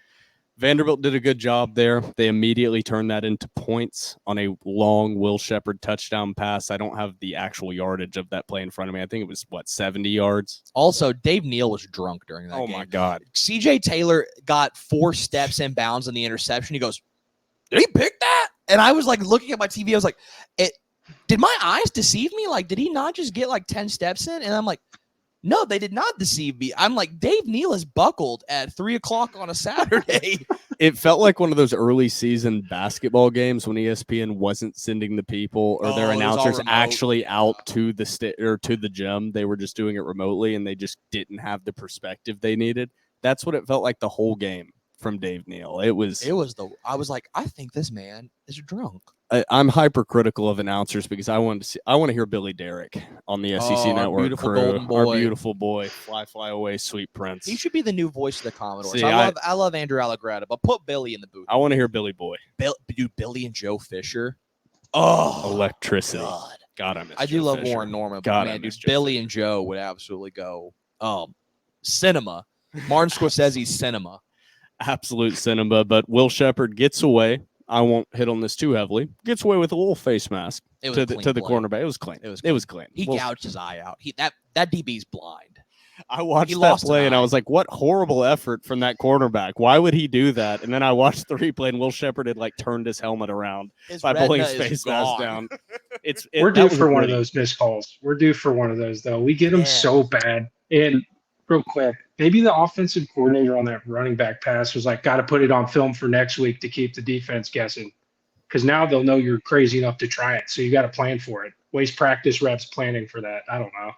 Vanderbilt did a good job there. They immediately turned that into points on a long Will Shepherd touchdown pass. I don't have the actual yardage of that play in front of me. I think it was, 70 yards? Also, Dave Neal was drunk during that game. Oh, my God. CJ Taylor got 4 steps in bounds on the interception. He goes, did he pick that? And I was like looking at my TV. I was like, did my eyes deceive me? Like, did he not just get like 10 steps in? And I'm like, no, they did not deceive me. I'm like, Dave Neal is buckled at 3:00 on a Saturday. It felt like one of those early season basketball games when ESPN wasn't sending the people or their Oh, it was all announcers remote. actually out to the or to the gym. They were just doing it remotely, and they just didn't have the perspective they needed. That's what it felt like the whole game from Dave Neal. I was like, I think this man is drunk. I'm hypercritical of announcers because I want to hear Billy Derrick on the SEC our Network beautiful crew. golden boy. Our beautiful boy, fly away, sweet prince. He should be the new voice of the Commodores. See, I love Andrew Allegretta, but put Billy in the booth. I want to hear Billy Boy. Dude, Billy and Joe Fisher. Oh, electricity. God, I miss I do Joe love Fisher. Warren Norman, but God, man, dude, Joe Billy Fisher. and Joe would absolutely go. Cinema. Martin Scorsese's cinema. Absolute cinema, but Will Shepherd gets away. I won't hit on this too heavily. Gets away with a little face mask It was to a the clean play. cornerback. It was clean. He Will- gouged his eye out. That DB's blind. I watched he that lost an play and I eye. was like, what horrible effort from that cornerback. Why would he do that? And then I watched the replay and Will Shepherd had like turned his helmet around His by pulling retina his is face mask gone. down. We're that due was for one of gritty. those missed calls. We're due for one of those, though. We get them Yeah. so bad. And real quick, maybe the offensive coordinator on that running back pass was like, got to put it on film for next week to keep the defense guessing. Because now they'll know you're crazy enough to try it. So you got to plan for it. Waste practice reps planning for that. I don't know.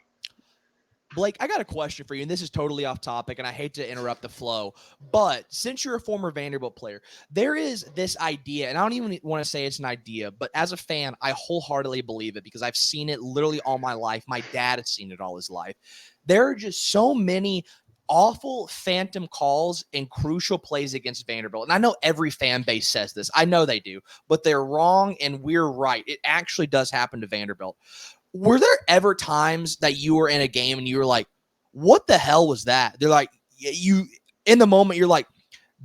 Blake, I got a question for you, and this is totally off topic, and I hate to interrupt the flow, but since you're a former Vanderbilt player, there is this idea, and I don't even want to say it's an idea, but as a fan, I wholeheartedly believe it because I've seen it literally all my life. My dad has seen it all his life. There are just so many awful phantom calls and crucial plays against Vanderbilt. And I know every fan base says this. I know they do, but they're wrong and we're right. It actually does happen to Vanderbilt. Were there ever times that you were in a game and you were like, what the hell was that? They're like, you in the moment, you're like,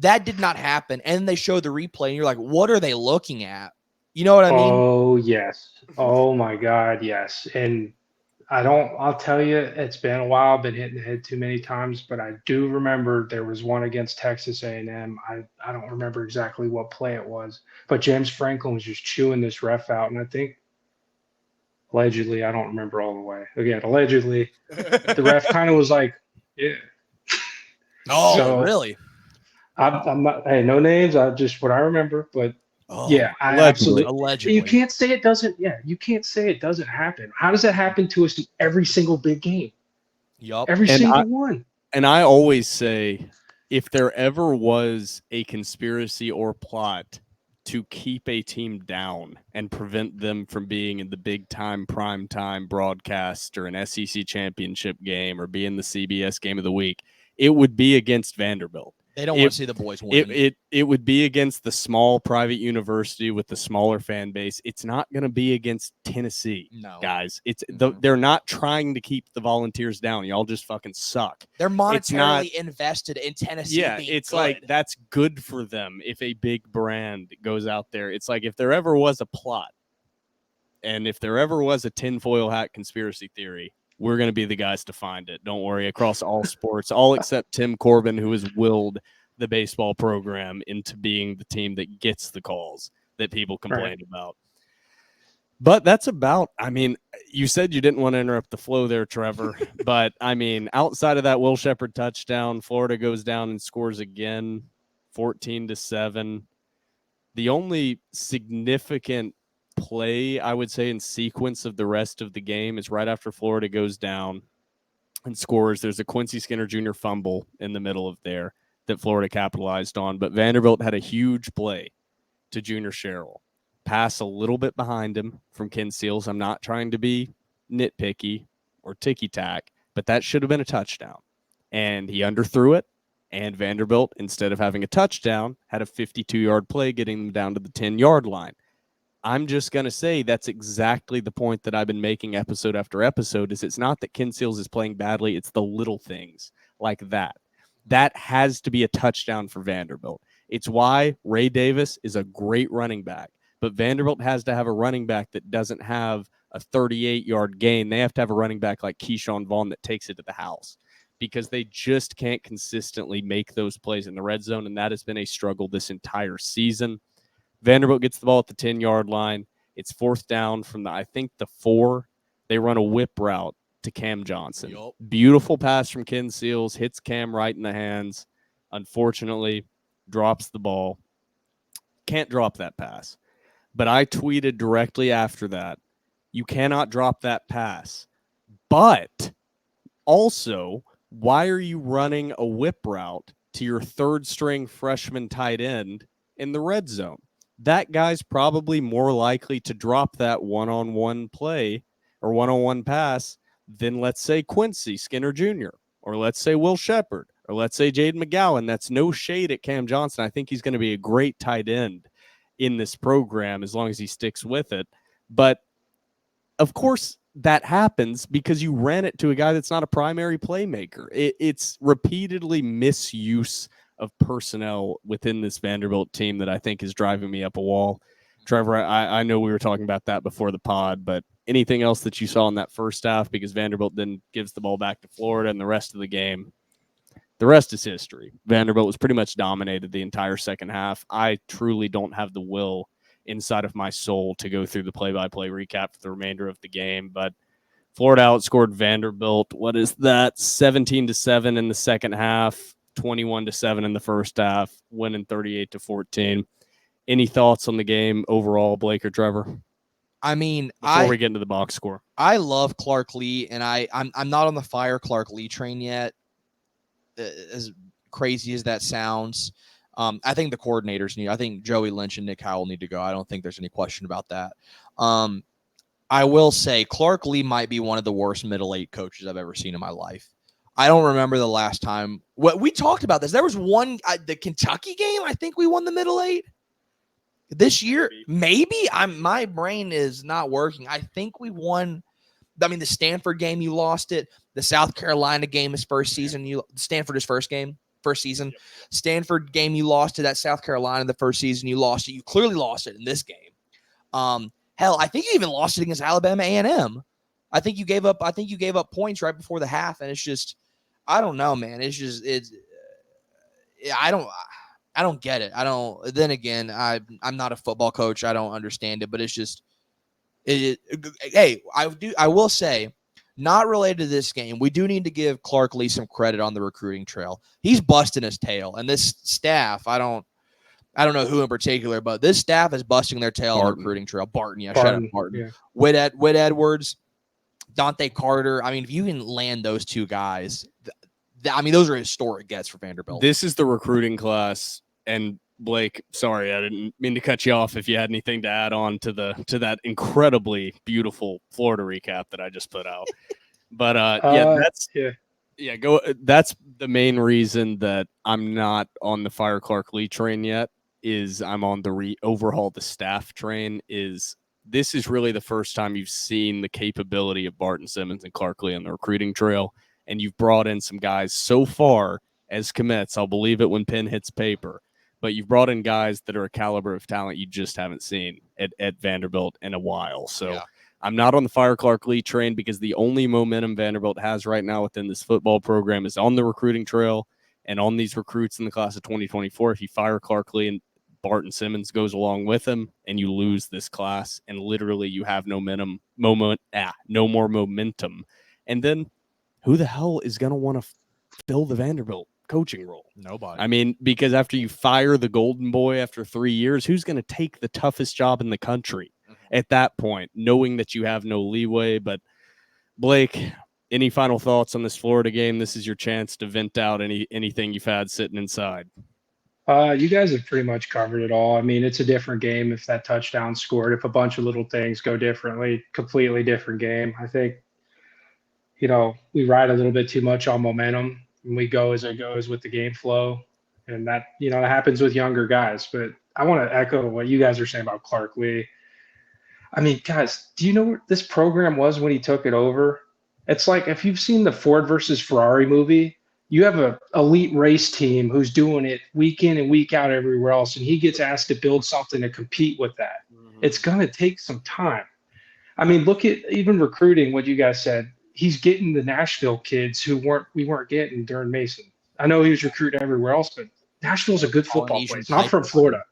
that did not happen. And then they show the replay and you're like, what are they looking at? You know what I mean? Oh, yes. Oh, my God, yes. And I'll tell you, it's been a while, been hit in the head too many times, but I do remember there was one against Texas A&M. I don't remember exactly what play it was, but James Franklin was just chewing this ref out. And I think allegedly, I don't remember all the way. Again, allegedly, the ref kind of was like, yeah. Oh, So, really? I'm not, hey, no names. I just what I remember, but Oh, yeah, I allegedly. absolutely. Allegedly. You can't say it doesn't. Yeah, you can't say it doesn't happen. How does that happen to us in every single big game? Yup. Every And single one. And I always say, if there ever was a conspiracy or plot to keep a team down and prevent them from being in the big time, prime time broadcast or an SEC championship game or be in the CBS game of the week, it would be against Vanderbilt. They don't want to see the boys win. It would be against the small private university with the smaller fan base. It's not going to be against Tennessee, No. guys. They're not trying to keep the Volunteers down. Y'all just fucking suck. They're monetarily invested in Tennessee. Yeah, being it's good. like that's good for them if a big brand goes out there. It's like if there ever was a plot and if there ever was a tinfoil hat conspiracy theory, we're going to be the guys to find it. Don't worry. Across all sports, all except Tim Corbin, who has willed the baseball program into being the team that gets the calls that people complain about. But that's about, I mean, you said you didn't want to interrupt the flow there, Trevor. But, I mean, outside of that Will Shepherd touchdown, Florida goes down and scores again, 14-7. The only significant play, I would say, in sequence of the rest of the game is right after Florida goes down and scores. There's a Quincy Skinner Jr. fumble in the middle of there that Florida capitalized on. But Vanderbilt had a huge play to Junior Sherrill. Pass a little bit behind him from Ken Seals. I'm not trying to be nitpicky or ticky-tack, but that should have been a touchdown. And he underthrew it, and Vanderbilt, instead of having a touchdown, had a 52-yard play getting them down to the 10-yard line. I'm just going to say that's exactly the point that I've been making episode after episode is it's not that Ken Seals is playing badly, it's the little things like that. That has to be a touchdown for Vanderbilt. It's why Ray Davis is a great running back, but Vanderbilt has to have a running back that doesn't have a 38-yard gain. They have to have a running back like Keyshawn Vaughn that takes it to the house because they just can't consistently make those plays in the red zone, and that has been a struggle this entire season. Vanderbilt gets the ball at the 10-yard line. It's fourth down from I think the 4. They run a whip route to Cam Johnson. Yep. Beautiful pass from Ken Seals, hits Cam right in the hands. Unfortunately, drops the ball. Can't drop that pass. But I tweeted directly after that, you cannot drop that pass. But also, why are you running a whip route to your third string freshman tight end in the red zone? That guy's probably more likely to drop that one-on-one play or one-on-one pass than, let's say, Quincy Skinner Jr., or let's say Will Shepard, or let's say Jaden McGowan. That's no shade at Cam Johnson. I think he's going to be a great tight end in this program as long as he sticks with it. But, of course, that happens because you ran it to a guy that's not a primary playmaker. It's repeatedly misuse of personnel within this Vanderbilt team that I think is driving me up a wall. Trevor, I know we were talking about that before the pod, but anything else that you saw in that first half, because Vanderbilt then gives the ball back to Florida and the rest of the game, the rest is history. Vanderbilt was pretty much dominated the entire second half. I truly don't have the will inside of my soul to go through the play-by-play recap for the remainder of the game, but Florida outscored Vanderbilt. What is that? 17-7 in the second half, 21-7 in the first half, winning 38-14. Any thoughts on the game overall, Blake or Trevor? I mean, before we get into the box score, I love Clark Lee, and I'm not on the fire Clark Lee train yet. As crazy as that sounds, I think the coordinators need. I think Joey Lynch and Nick Howell need to go. I don't think there's any question about that. I will say Clark Lee might be one of the worst middle eight coaches I've ever seen in my life. I don't remember the last time. We talked about this. There was one, the Kentucky game. I think we won the middle eight this year. Maybe my brain is not working. I think we won. I mean, the Stanford game, you lost it. The South Carolina game is first season. Stanford is first season. Yep. Stanford game, you lost to that South Carolina the first season. You lost it. You clearly lost it in this game. Hell, I think you even lost it against Alabama A&M. I think you gave up points right before the half, and it's just, I don't know, man. I don't get it. Then again, I'm not a football coach. I don't understand it, but it's just, hey, I will say, not related to this game, we do need to give Clark Lee some credit on the recruiting trail. He's busting his tail, and this staff, I don't know who in particular, but this staff is busting their tail on the recruiting trail. Barton. Shut up, Barton. Yeah. Whit Edwards, Dante Carter. I mean, if you can land those two guys, those are historic gets for Vanderbilt. This is the recruiting class, and Blake, sorry, I didn't mean to cut you off if you had anything to add on to that incredibly beautiful Florida recap that I just put out. But that's the main reason that I'm not on the fire Clark Lee train yet. Is I'm on the overhaul the staff train. This is really the first time you've seen the capability of Barton Simmons and Clark Lee on the recruiting trail, and you've brought in some guys so far as commits. I'll believe it when pen hits paper. But you've brought in guys that are a caliber of talent you just haven't seen at Vanderbilt in a while. So yeah. I'm not on the fire Clark Lee train because the only momentum Vanderbilt has right now within this football program is on the recruiting trail and on these recruits in the class of 2024. If you fire Clark Lee and Barton Simmons goes along with him and you lose this class and literally you have no more momentum. And then who the hell is going to want to fill the Vanderbilt coaching role? Nobody. I mean, because after you fire the golden boy after 3 years, who's going to take the toughest job in the country at that point, knowing that you have no leeway? But Blake, any final thoughts on this Florida game? This is your chance to vent out anything you've had sitting inside. You guys have pretty much covered it all. I mean, it's a different game if that touchdown scored, if a bunch of little things go differently, completely different game. I think, we ride a little bit too much on momentum. And we go as it goes with the game flow. And that, that happens with younger guys. But I want to echo what you guys are saying about Clark Lee. I mean, guys, do you know what this program was when he took it over? It's like if you've seen the Ford versus Ferrari movie, you have an elite race team who's doing it week in and week out everywhere else, and he gets asked to build something to compete with that. Mm-hmm. It's going to take some time. I mean, look at even recruiting, what you guys said. He's getting the Nashville kids who we weren't getting during Mason. I know he was recruiting everywhere else, but Nashville's a good football place, not from Florida.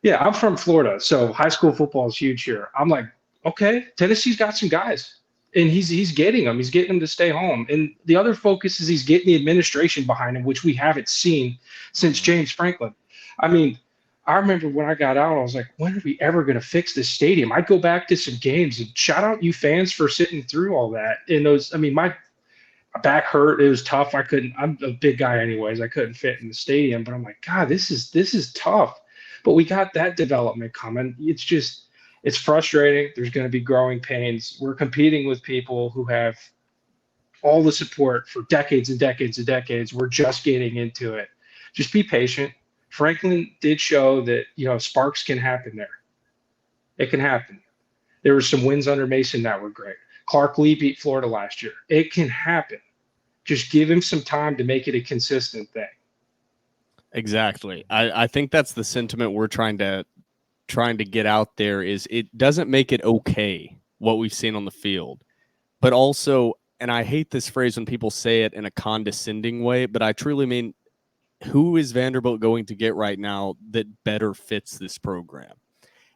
Yeah, I'm from Florida, so high school football is huge here. I'm like, okay, Tennessee's got some guys, and he's getting them. He's getting them to stay home. And the other focus is he's getting the administration behind him, which we haven't seen since James Franklin. I mean, I remember when I got out, I was like, when are we ever going to fix this stadium? I'd go back to some games and shout out you fans for sitting through all that. And those, I mean, my back hurt. It was tough. I couldn't. I'm a big guy, anyways. I couldn't fit in the stadium. But I'm like, God, this is tough. But we got that development coming. It's frustrating. There's going to be growing pains. We're competing with people who have all the support for decades and decades and decades. We're just getting into it. Just be patient. Franklin did show that sparks can happen there. It can happen. There were some wins under Mason that were great. Clark Lee beat Florida last year. It can happen. Just give him some time to make it a consistent thing. Exactly. I think that's the sentiment we're trying to get out there is it doesn't make it okay what we've seen on the field. But also, and I hate this phrase when people say it in a condescending way, but I truly mean, who is Vanderbilt going to get right now that better fits this program?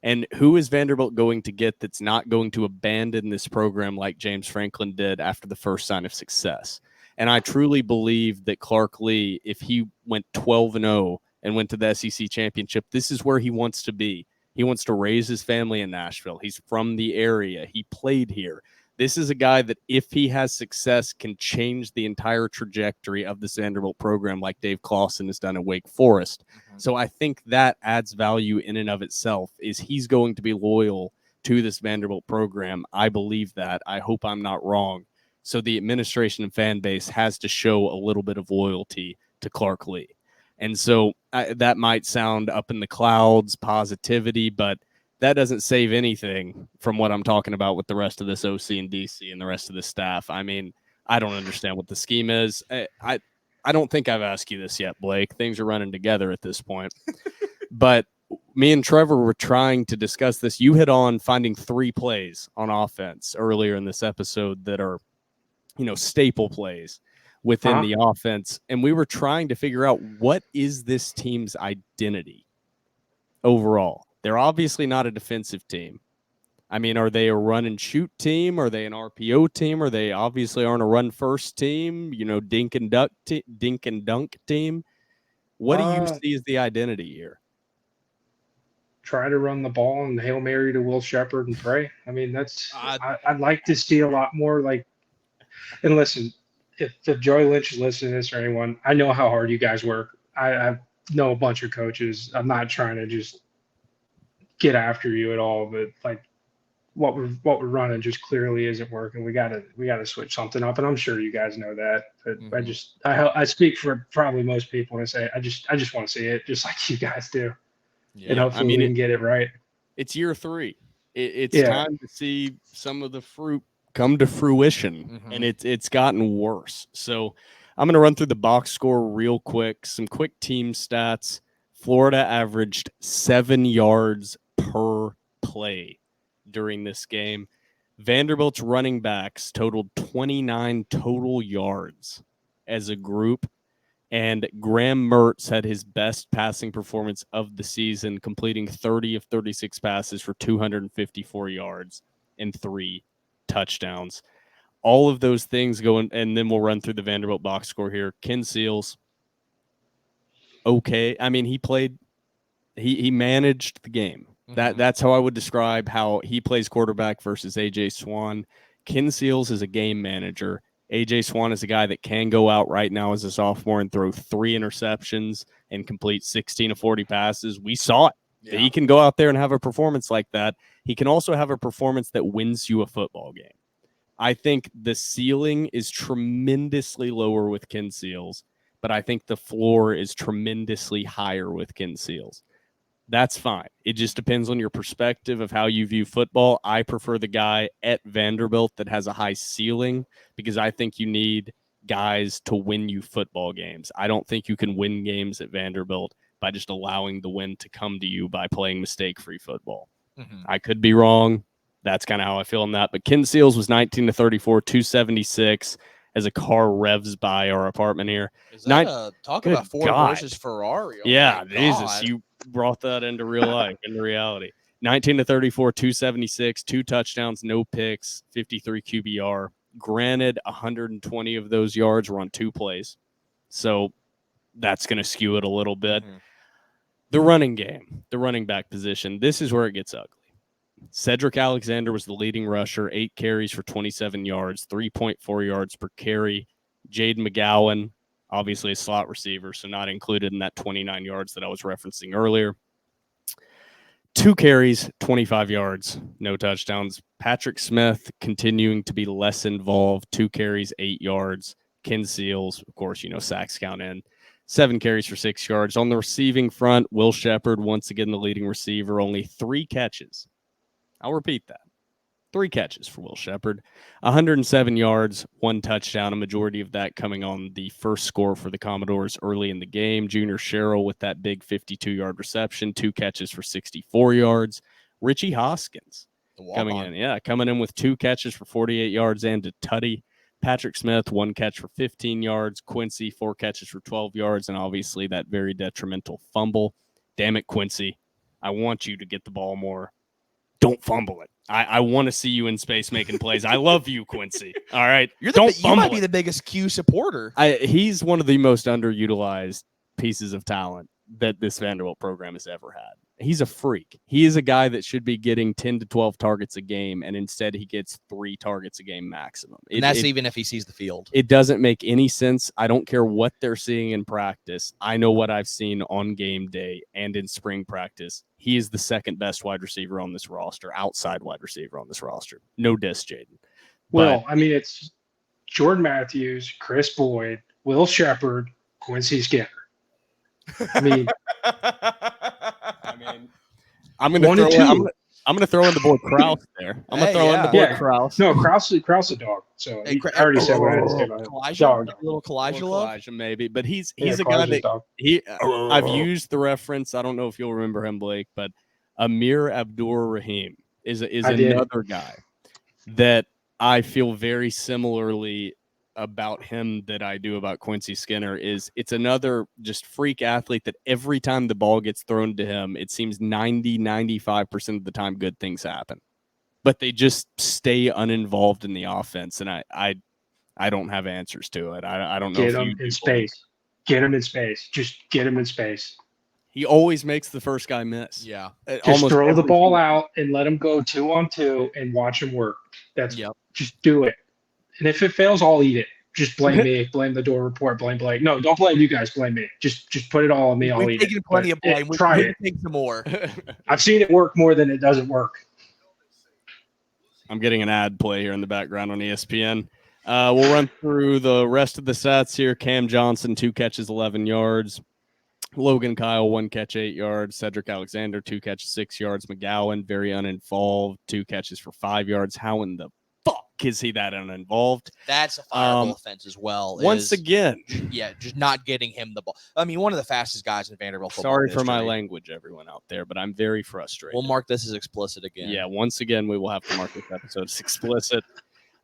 And who is Vanderbilt going to get that's not going to abandon this program like James Franklin did after the first sign of success? And I truly believe that Clark Lee, if he went 12-0 and went to the SEC championship, this is where he wants to be. He wants to raise his family in Nashville. He's from the area. He played here. This is a guy that, if he has success, can change the entire trajectory of this Vanderbilt program like Dave Clawson has done at Wake Forest. Mm-hmm. So I think that adds value in and of itself, is he's going to be loyal to this Vanderbilt program. I believe that. I hope I'm not wrong. So the administration and fan base has to show a little bit of loyalty to Clark Lee. And so that might sound up in the clouds, positivity, but that doesn't save anything from what I'm talking about with the rest of this OC and DC and the rest of the staff. I mean, I don't understand what the scheme is. I don't think I've asked you this yet, Blake. Things are running together at this point. But me and Trevor were trying to discuss this. You hit on finding 3 plays on offense earlier in this episode that are, staple plays within the offense. And we were trying to figure out, what is this team's identity overall? They're obviously not a defensive team. I mean, are they a run and shoot team? Are they an RPO team? Or they obviously aren't a run first team, dink and dunk team? What do you see as the identity here? Try to run the ball and Hail Mary to Will Shepherd and pray. I mean, I'd like to see a lot more like, and listen, if Joy Lynch is listening to this, or anyone, I know how hard you guys work. I know a bunch of coaches. I'm not trying to just get after you at all, but like what we're running just clearly isn't working. We gotta switch something up, and I'm sure you guys know that. But I speak for probably most people and I say I just want to see it just like you guys do, and hopefully we can get it right. It's year 3. It's time to see some of the fruit come to fruition, and it's gotten worse. So I'm going to run through the box score real quick. Some quick team stats. Florida averaged 7 yards per play during this game. Vanderbilt's running backs totaled 29 total yards as a group, and Graham Mertz had his best passing performance of the season, completing 30 of 36 passes for 254 yards and 3 touchdowns. All of those things going, and then we'll run through the Vanderbilt box score here. Ken Seals, okay. I mean, he managed the game. That's how I would describe how he plays quarterback versus AJ Swan. Ken Seals is a game manager. AJ Swan is a guy that can go out right now as a sophomore and throw 3 interceptions and complete 16 of 40 passes. We saw it. Yeah. He can go out there and have a performance like that. He can also have a performance that wins you a football game. I think the ceiling is tremendously lower with Ken Seals, but I think the floor is tremendously higher with Ken Seals. That's fine. It just depends on your perspective of how you view football. I prefer the guy at Vanderbilt that has a high ceiling, because I think you need guys to win you football games. I don't think you can win games at Vanderbilt by just allowing the win to come to you by playing mistake-free football. I could be wrong. That's kind of how I feel on that. But Ken Seals was 19 to 34, 276, as a car revs by our apartment here. Is that talk Good about Ford God. versus Ferrari? Oh Yeah, my Jesus, God. you brought that into real life, into reality. 19-34, 276, 2 touchdowns, no picks, 53 QBR. Granted, 120 of those yards were on 2 plays, so that's going to skew it a little bit. Mhm. The running game, the running back position, this is where it gets ugly. Cedric Alexander was the leading rusher, 8 carries for 27 yards, 3.4 yards per carry. Jade McGowan, obviously a slot receiver, so not included in that 29 yards that I was referencing earlier. 2 carries, 25 yards, no touchdowns. Patrick Smith continuing to be less involved, 2 carries, 8 yards. Ken Seals, of course, sacks count in. 7 carries for 6 yards. On the receiving front, Will Shepard, once again the leading receiver, only 3 catches. I'll repeat that. 3 catches for Will Shepard, 107 yards, 1 touchdown, a majority of that coming on the first score for the Commodores early in the game. Junior Sherrill with that big 52-yard reception, 2 catches for 64 yards. Richie Hoskins coming in with 2 catches for 48 yards and a tutty. Patrick Smith, 1 catch for 15 yards. Quincy, 4 catches for 12 yards, and obviously that very detrimental fumble. Damn it, Quincy. I want you to get the ball more. Don't fumble it. I want to see you in space making plays. I love you, Quincy. All right. You Don't might be the biggest Q supporter. He's one of the most underutilized pieces of talent that this Vanderbilt program has ever had. He's a freak. He is a guy that should be getting 10 to 12 targets a game, and instead he gets 3 targets a game maximum. And that's even if he sees the field. It doesn't make any sense. I don't care what they're seeing in practice. I know what I've seen on game day and in spring practice. He is the second best wide receiver on this roster, outside wide receiver on this roster. No diss, Jaden. Well, I mean, it's Jordan Matthews, Chris Boyd, Will Shepard, Quincy Skinner. I mean, I'm going to throw in the boy Krause there. I'm going to throw in the boy Krause. No, Krause a dog. So I already said what I had to say about him. Dog. A little Kalijah maybe, but he's a guy that I've used the reference. I don't know if you'll remember him, Blake, but Amir Abdur-Rahim is another guy that I feel very similarly about him that I do about Quincy Skinner. It's another just freak athlete that every time the ball gets thrown to him, it seems 90-95% of the time good things happen, but they just stay uninvolved in the offense, and I don't have answers to it. I don't know. Get him in space. Get him in space. Just get him in space. He always makes the first guy miss. Yeah. Just throw the ball out and let him go 2-on-2 and watch him work. Just do it. And if it fails, I'll eat it. Just blame me. Blame the door report. Blame Blake. No, don't blame you guys. Blame me. Just put it all on me. I'll eat it. We've taken plenty of blame. Try it. Take some more. I've seen it work more than it doesn't work. I'm getting an ad play here in the background on ESPN. We'll run through the rest of the stats here. Cam Johnson, 2 catches, 11 yards. Logan Kyle, 1 catch, 8 yards. Cedric Alexander, 2 catches, 6 yards. McGowan, very uninvolved, 2 catches for 5 yards. How in the fuck is he that uninvolved? That's a fireable offense as well. Once again. Yeah, just not getting him the ball. I mean, one of the fastest guys in Vanderbilt football Sorry history. for my language, everyone out there, but I'm very frustrated. We'll mark this as explicit again. Yeah, once again, we will have to mark this episode as explicit.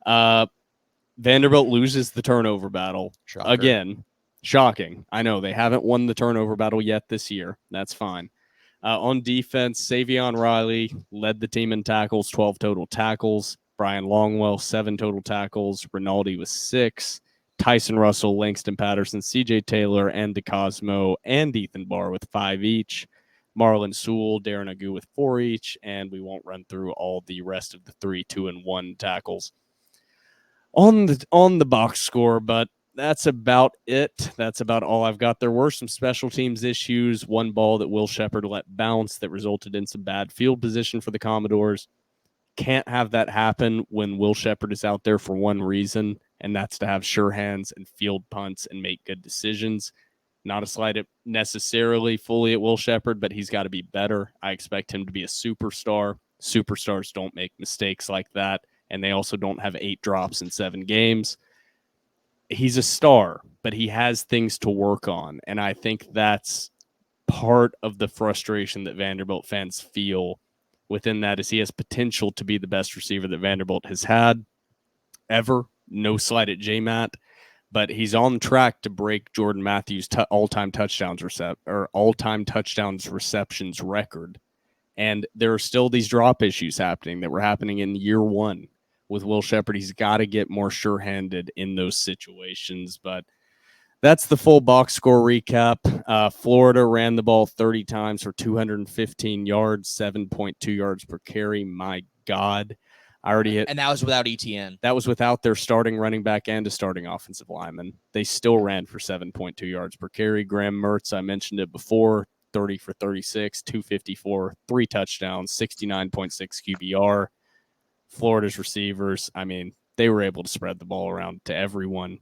Vanderbilt loses the turnover battle. Shocker. Again. Shocking. I know they haven't won the turnover battle yet this year. That's fine. On defense, Savion Riley led the team in tackles, 12 total tackles. Brian Longwell, 7 total tackles. Rinaldi with 6. Tyson Russell, Langston Patterson, CJ Taylor, and DeCosmo, and Ethan Barr with 5 each. Marlon Sewell, Darren Agu with 4 each. And we won't run through all the rest of the 3 2-and-1 tackles on the box score, but that's about it. That's about all I've got. There were some special teams issues. One ball that Will Shepard let bounce that resulted in some bad field position for the Commodores. Can't have that happen when Will Shepard is out there for one reason, and that's to have sure hands and field punts and make good decisions. Not a slight at necessarily fully at Will Shepard, but he's got to be better. I expect him to be a superstar. Superstars don't make mistakes like that, and they also don't have 8 drops in 7 games. He's a star, but he has things to work on. And I think that's part of the frustration that Vanderbilt fans feel within that is he has potential to be the best receiver that Vanderbilt has had ever, no slight at J-Matt, but he's on track to break Jordan Matthews' all-time touchdowns receptions record. And there are still these drop issues happening that were happening in year one with Will Shepherd. He's got to get more sure-handed in those situations. But that's the full box score recap. Florida ran the ball 30 times for 215 yards, 7.2 yards per carry. My God. I already hit. And that was without ETN. That was without their starting running back and a starting offensive lineman. They still ran for 7.2 yards per carry. Graham Mertz, I mentioned it before, 30 for 36, 254, 3 touchdowns, 69.6 QBR. Florida's receivers, I mean, they were able to spread the ball around to everyone.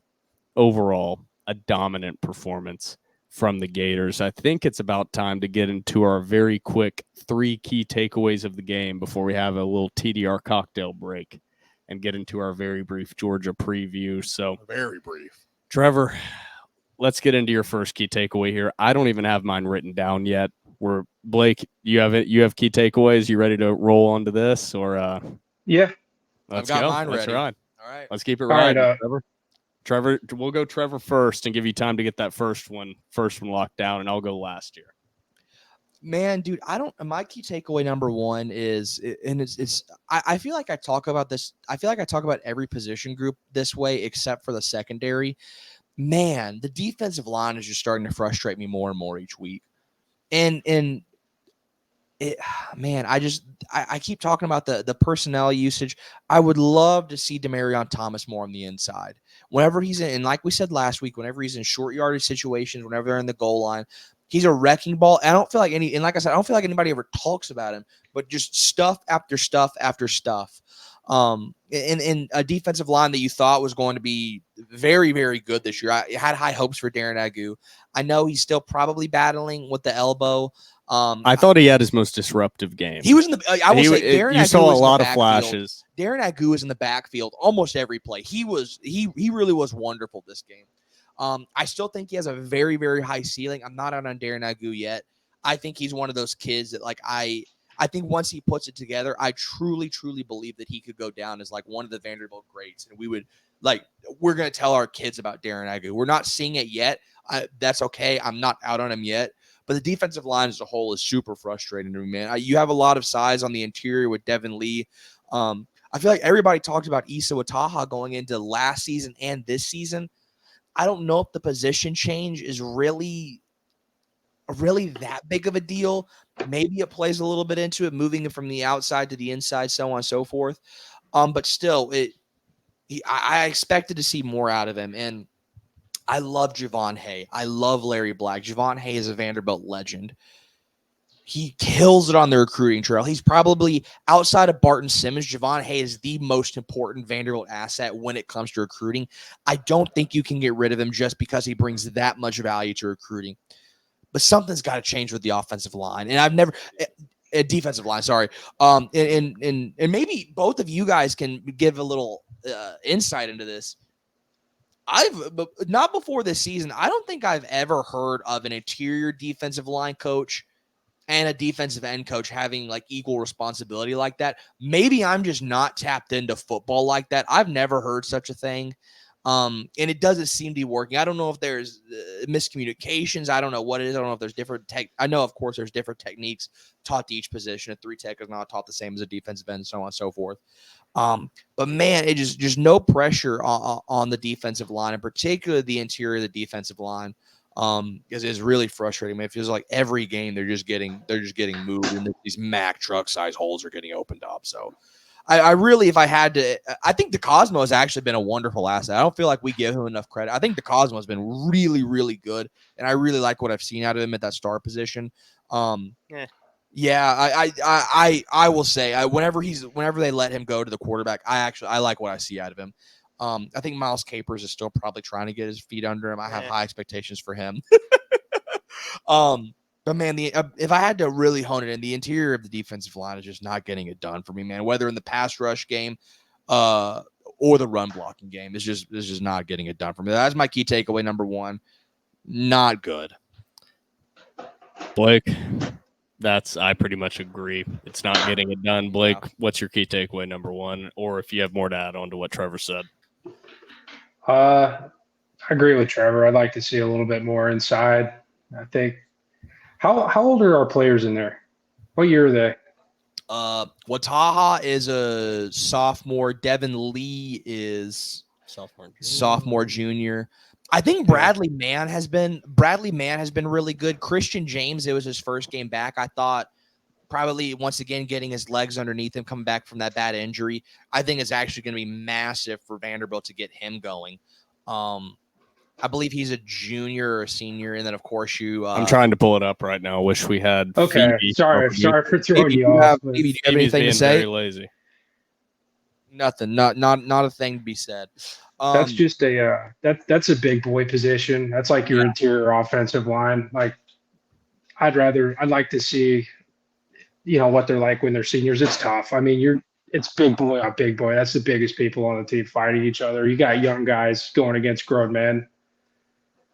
Overall, a dominant performance from the Gators. I think it's about time to get into our very quick 3 key takeaways of the game before we have a little TDR cocktail break and get into our very brief Georgia preview. So very brief. Trevor, let's get into your first key takeaway here. I don't even have mine written down yet. Blake, you have it. You have key takeaways. You ready to roll onto this or? Yeah. Let's I've got go. mine Let's ready. ride. All right. Let's keep it All right, riding, Trevor. Trevor, we'll go Trevor first and give you time to get that first one locked down, and I'll go last year. Man, dude, my key takeaway number one is, and I feel like I talk about this. I feel like I talk about every position group this way, except for the secondary. Man, the defensive line is just starting to frustrate me more and more each week. And it, man, I keep talking about the personnel usage. I would love to see Demarion Thomas more on the inside. Whenever he's in, and like we said last week, whenever he's in short yardage situations, whenever they're in the goal line, he's a wrecking ball. I don't feel like and like I said, I don't feel like anybody ever talks about him, but just stuff after stuff after stuff. In a defensive line that you thought was going to be very, very good this year. I had high hopes for Darren Agu. I know he's still probably battling with the elbow. I thought he had his most disruptive game. He was in the. I will say, Darren Agu saw a was lot in the of backfield. flashes. Darren Agu is in the backfield almost every play. He really was wonderful this game. I still think he has a very, very high ceiling. I'm not out on Darren Agu yet. I think he's one of those kids that I think once he puts it together, I truly, truly believe that he could go down as like one of the Vanderbilt greats. And we're going to tell our kids about Darren Agu. We're not seeing it yet. That's okay. I'm not out on him yet. But the defensive line as a whole is super frustrating to me, man. You have a lot of size on the interior with Devin Lee. I feel like everybody talked about Issa Wataha going into last season and this season. I don't know if the position change is really that big of a deal. Maybe it plays a little bit into it, moving it from the outside to the inside, so on and so forth. But still, I expected to see more out of him. And I love Javon Hay. I love Larry Black. Javon Hay is a Vanderbilt legend. He kills it on the recruiting trail. He's probably, outside of Barton Simmons, Javon Hay is the most important Vanderbilt asset when it comes to recruiting. I don't think you can get rid of him just because he brings that much value to recruiting. But something's got to change with the offensive line. And I've never defensive line, sorry. And maybe both of you guys can give a little insight into this. Not before this season, I don't think I've ever heard of an interior defensive line coach and a defensive end coach having like equal responsibility like that. Maybe I'm just not tapped into football like that. I've never heard such a thing. And it doesn't seem to be working. I don't know if there's miscommunications. I don't know what it is. I don't know if there's different I know, of course, there's different techniques taught to each position. A 3-tech is not taught the same as a defensive end, so on and so forth. But man, it just no pressure on the defensive line, and particularly the interior of the defensive line. Is really frustrating. Man, it feels like every game they're just getting moved, and these Mack truck size holes are getting opened up. So I really, if I had to, I think the Cosmo has actually been a wonderful asset. I don't feel like we give him enough credit. I think the Cosmo has been really, really good, and I really like what I've seen out of him at that star position. Yeah, I will say whenever they let him go to the quarterback, I like what I see out of him. I think Miles Capers is still probably trying to get his feet under him. I have high expectations for him. But man, if I had to really hone it in, the interior of the defensive line is just not getting it done for me, man. Whether in the pass rush game, or the run blocking game, it's just not getting it done for me. That's my key takeaway number one. Not good. Blake, I pretty much agree. It's not getting it done. Blake, What's your key takeaway number one? Or if you have more to add on to what Trevor said. I agree with Trevor. I'd like to see a little bit more inside. I think. How old are our players in there? What year are they? Wataha is a sophomore. Devin Lee is sophomore junior. I think Bradley Mann has been really good. Christian James, it was his first game back. I thought probably once again getting his legs underneath him, coming back from that bad injury. I think it's actually going to be massive for Vanderbilt to get him going. I believe he's a junior or a senior, and then of course I'm trying to pull it up right now. Wish we had. Okay, Phoebe. sorry for throwing you off. Phoebe, do you have Phoebe's anything being to say? very lazy. Nothing. Not a thing to be said. That's just that's a big boy position. That's like your interior offensive line. Like I'd like to see, what they're like when they're seniors. It's tough. I mean, it's big boy on big boy. That's the biggest people on the team fighting each other. You got young guys going against grown men.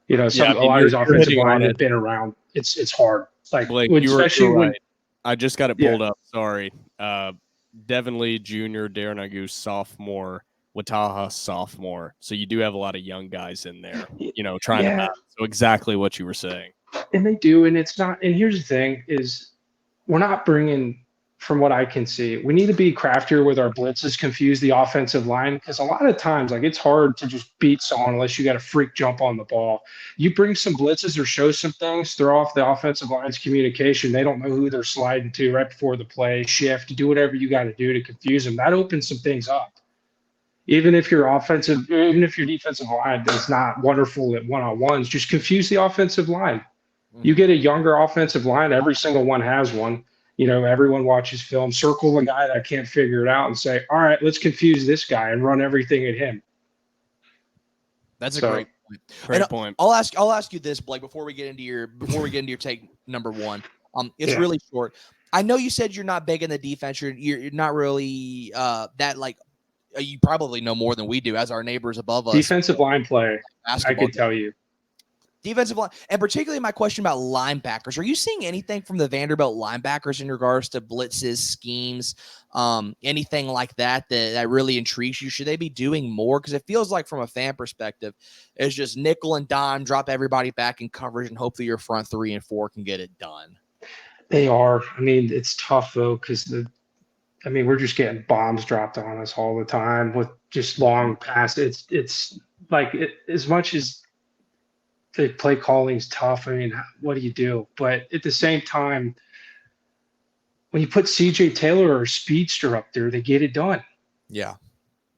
A lot of these offensive lines have been around. It's hard. Like Blake, especially you're when right. I just got it pulled up. Sorry. Devin Lee Jr., Darren Agu sophomore, Wataha sophomore. So you do have a lot of young guys in there, trying to battle. So exactly what you were saying. And they do, and it's not. And here's the thing: is we're not bringing. From what I can see, we need to be craftier with our blitzes, confuse the offensive line, because a lot of times, like, it's hard to just beat someone unless you got a freak jump on the ball. You bring some blitzes or show some things, throw off the offensive line's communication. They don't know who they're sliding to right before the play, shift, do whatever you got to do to confuse them. That opens some things up. Even if your defensive line is not wonderful at one-on-ones, just confuse the offensive line. You get a younger offensive line, every single one has one. Everyone watches film, circle the guy that can't figure it out and say, all right, let's confuse this guy and run everything at him. That's a great point. Great point. I'll ask you this, Blake, before we get into your take number one. It's really short. I know you said you're not big in the defense. You're not really that like you probably know more than we do as our neighbors above us. Defensive line play, I could tell you. Defensive line, and particularly my question about linebackers. Are you seeing anything from the Vanderbilt linebackers in regards to blitzes, schemes, anything like that really intrigues you? Should they be doing more? Because it feels like from a fan perspective, it's just nickel and dime, drop everybody back in coverage, and hopefully your front 3 and 4 can get it done. They are. I mean, it's tough, though, because we're just getting bombs dropped on us all the time with just long passes. It's like as much as the play calling is tough. I mean, what do you do? But at the same time, when you put CJ Taylor or a speedster up there, they get it done. Yeah.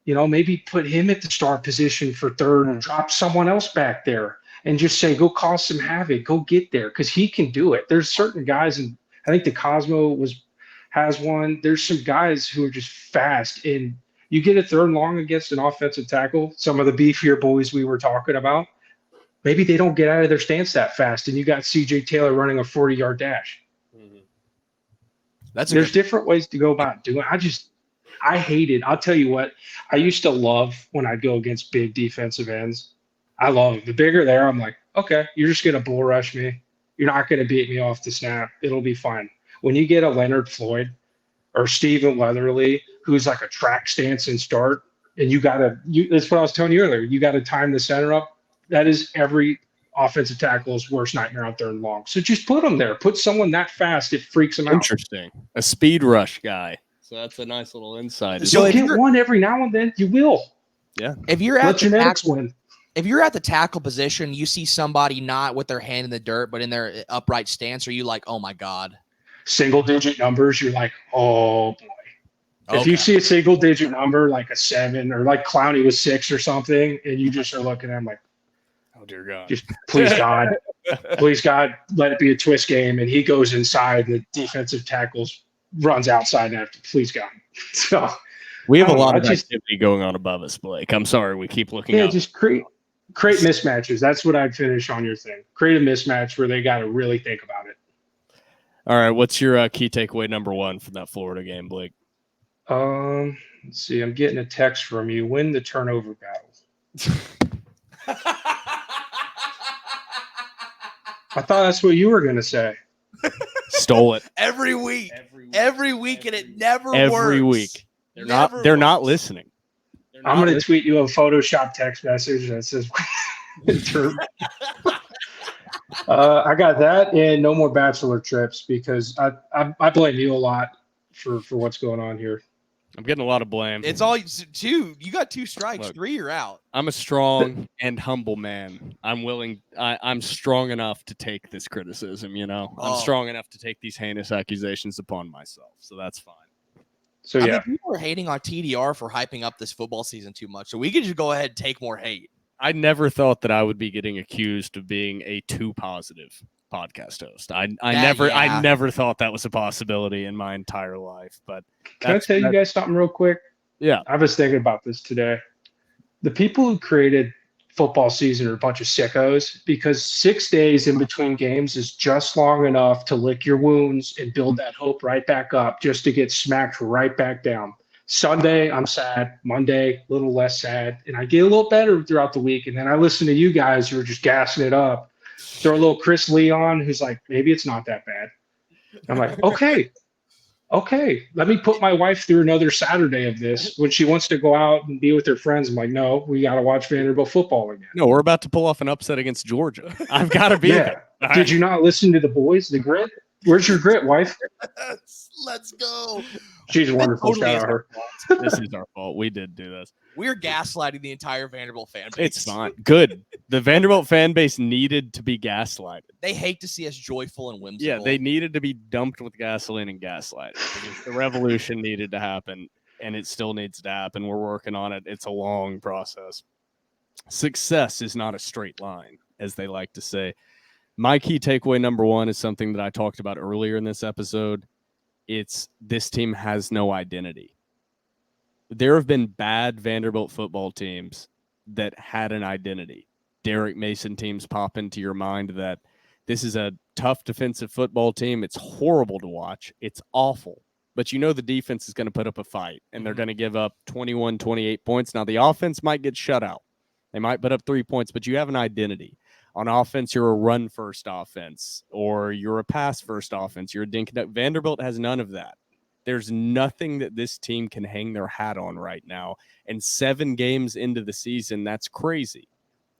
Maybe put him at the start position for third and drop someone else back there and just say, go cause some havoc, go get there, because he can do it. There's certain guys, and I think the Cosmo has one. There's some guys who are just fast, and you get a third and long against an offensive tackle, some of the beefier boys we were talking about. Maybe they don't get out of their stance that fast, and you got CJ Taylor running a 40-yard dash. Mm-hmm. There's different ways to go about doing it. I hate it. I'll tell you what, I used to love when I'd go against big defensive ends. I love it. The bigger they are, I'm like, okay, you're just going to bull rush me. You're not going to beat me off the snap. It'll be fine. When you get a Leonard Floyd or Stephen Leatherly, who's like a track stance and start, and that's what I was telling you earlier, you got to time the center up. That is every offensive tackle's worst nightmare out there and long. So just put them there. Put someone that fast, it freaks them out. Interesting. A speed rush guy. So that's a nice little insight. So if you get one every now and then, you will. Yeah. If you're at If you're at the tackle position, you see somebody not with their hand in the dirt, but in their upright stance, are you like, oh my God? Single-digit numbers, you're like, oh boy. Okay. If you see a single-digit number like a 7 or like Clowney was 6 or something, and you just are looking at him like, oh dear God, just please God, let it be a twist game, and he goes inside, and the defensive tackles runs outside after. Please God. So we have a lot of activity going on above us, Blake. I'm sorry, we keep looking. Yeah, just create mismatches. That's what I'd finish on your thing. Create a mismatch where they got to really think about it. All right, what's your key takeaway number 1 from that Florida game, Blake? Let's see. I'm getting a text from you. Win the turnover battle. I thought that's what you were going to say. Stole it. Every week, and it never works. Every week. They're not listening. I'm going to tweet you a Photoshop text message that says, I got that and no more bachelor trips because I blame you a lot for what's going on here. I'm getting a lot of blame. It's all two. You got 2 strikes. Look, 3, you're out. I'm a strong and humble man. I'm strong enough to take this criticism, I'm strong enough to take these heinous accusations upon myself. So that's fine. So, I mean, people are hating on TDR for hyping up this football season too much. So we could just go ahead and take more hate. I never thought that I would be getting accused of being a too positive podcast host. I never thought that was a possibility in my entire life. But can I tell you guys something real quick? Yeah. I was thinking about this today. The people who created football season are a bunch of sickos because 6 days in between games is just long enough to lick your wounds and build that hope right back up just to get smacked right back down. Sunday, I'm sad. Monday, a little less sad. And I get a little better throughout the week. And then I listen to you guys who are just gassing it up. Throw a little Chris Leon who's like, maybe it's not that bad. I'm like, okay, let me put my wife through another Saturday of this. When she wants to go out and be with her friends, I'm like, no, we got to watch Vanderbilt football again. No, we're about to pull off an upset against Georgia. I've got to be there. Did you not listen to the boys, the grit? Where's your grit, wife? Let's go. She's wonderful. Totally Shout out her. This is our fault. We did do this. We're gaslighting the entire Vanderbilt fan base. It's fine. Good. The Vanderbilt fan base needed to be gaslighted. They hate to see us joyful and whimsical. Yeah, they needed to be dumped with gasoline and gaslighted. The revolution needed to happen, and it still needs to happen. We're working on it. It's a long process. Success is not a straight line, as they like to say. My key takeaway number 1 is something that I talked about earlier in this episode. It's this team has no identity. There have been bad Vanderbilt football teams that had an identity. Derek Mason teams pop into your mind that this is a tough defensive football team. It's horrible to watch. It's awful. But the defense is going to put up a fight, and they're going to give up 21, 28 points. Now, the offense might get shut out. They might put up 3 points, but you have an identity. On offense, you're a run-first offense, or you're a pass-first offense. You're a dink-and-dunk. Vanderbilt has none of that. There's nothing that this team can hang their hat on right now. And 7 games into the season, that's crazy.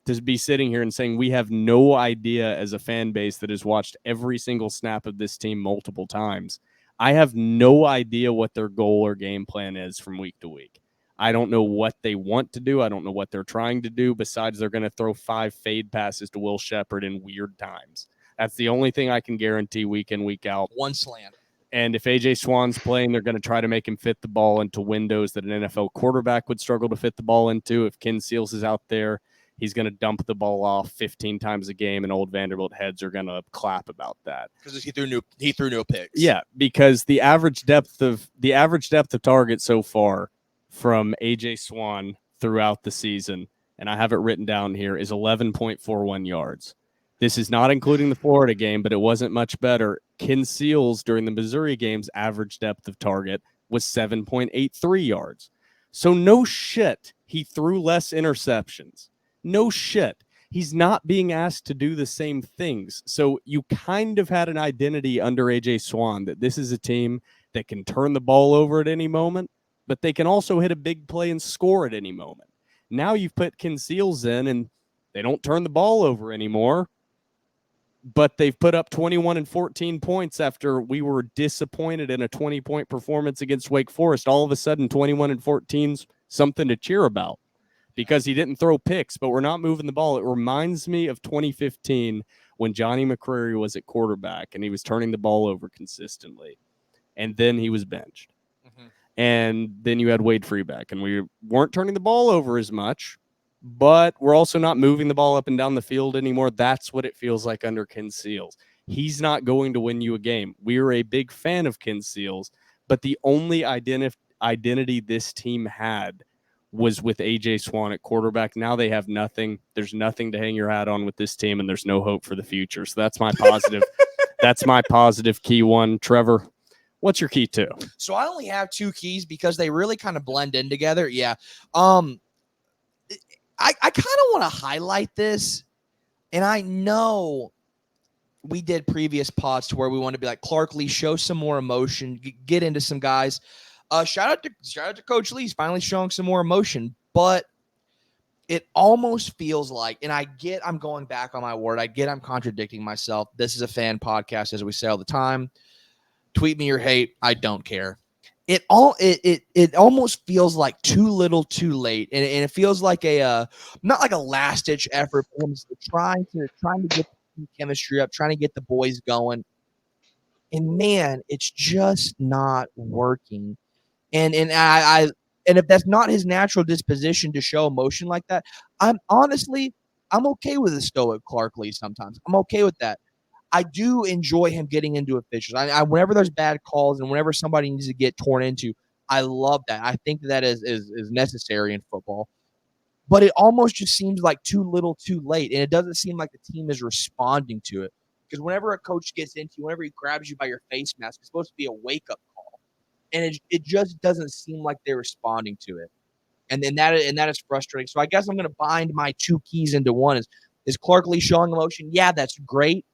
To be sitting here and saying we have no idea as a fan base that has watched every single snap of this team multiple times. I have no idea what their goal or game plan is from week to week. I don't know what they want to do. I don't know what they're trying to do, besides they're going to throw 5 fade passes to Will Shepherd in weird times. That's the only thing I can guarantee week in, week out. 1 slant. And if AJ Swan's playing, they're going to try to make him fit the ball into windows that an NFL quarterback would struggle to fit the ball into. If Ken Seals is out there, he's going to dump the ball off 15 times a game, and old Vanderbilt heads are going to clap about that. Because he threw no picks. Yeah, because the average depth of target so far from AJ Swan throughout the season, and I have it written down here, is 11.41 yards. This is not including the Florida game, but it wasn't much better. Ken Seals during the Missouri game's average depth of target was 7.83 yards. So no shit, he threw less interceptions. No shit. He's not being asked to do the same things. So you kind of had an identity under AJ Swan that this is a team that can turn the ball over at any moment, but they can also hit a big play and score at any moment. Now you've put Ken Seals in, and they don't turn the ball over anymore, but they've put up 21 and 14 points after we were disappointed in a 20-point performance against Wake Forest. All of a sudden, 21 and 14's something to cheer about because he didn't throw picks, but we're not moving the ball. It reminds me of 2015 when Johnny McCrary was at quarterback and he was turning the ball over consistently, and then he was benched. And then you had Wade Freeback, and we weren't turning the ball over as much, but we're also not moving the ball up and down the field anymore. That's what it feels like under Ken Seals. He's not going to win you a game. We're a big fan of Ken Seals, but the only identity this team had was with AJ Swan at quarterback. Now they have nothing. There's nothing to hang your hat on with this team, and there's no hope for the future. So that's my positive. That's my positive key 1. Trevor, what's your key 2? So I only have 2 keys because they really kind of blend in together. Yeah. I kind of want to highlight this, and I know we did previous pods to where we want to be like, Clark Lee, show some more emotion, get into some guys. Shout out to Coach Lee. He's finally showing some more emotion, but it almost feels like, and I get I'm going back on my word. I get I'm contradicting myself. This is a fan podcast, as we say all the time. Tweet me your hate. I don't care. It almost feels like too little, too late, and it feels like not like a last ditch effort, but trying to get the chemistry up, trying to get the boys going. And man, it's just not working. And if that's not his natural disposition to show emotion like that, I'm okay with a stoic Clark Lee sometimes. I'm okay with that. I do enjoy him getting into officials. Whenever there's bad calls and whenever somebody needs to get torn into, I love that. I think that is necessary in football. But it almost just seems like too little, too late, and it doesn't seem like the team is responding to it. Because whenever a coach gets into you, whenever he grabs you by your face mask, it's supposed to be a wake-up call. And it just doesn't seem like they're responding to it. And that is frustrating. So I guess I'm going to bind my two keys into one. Is Clark Lee showing emotion? Yeah, that's great,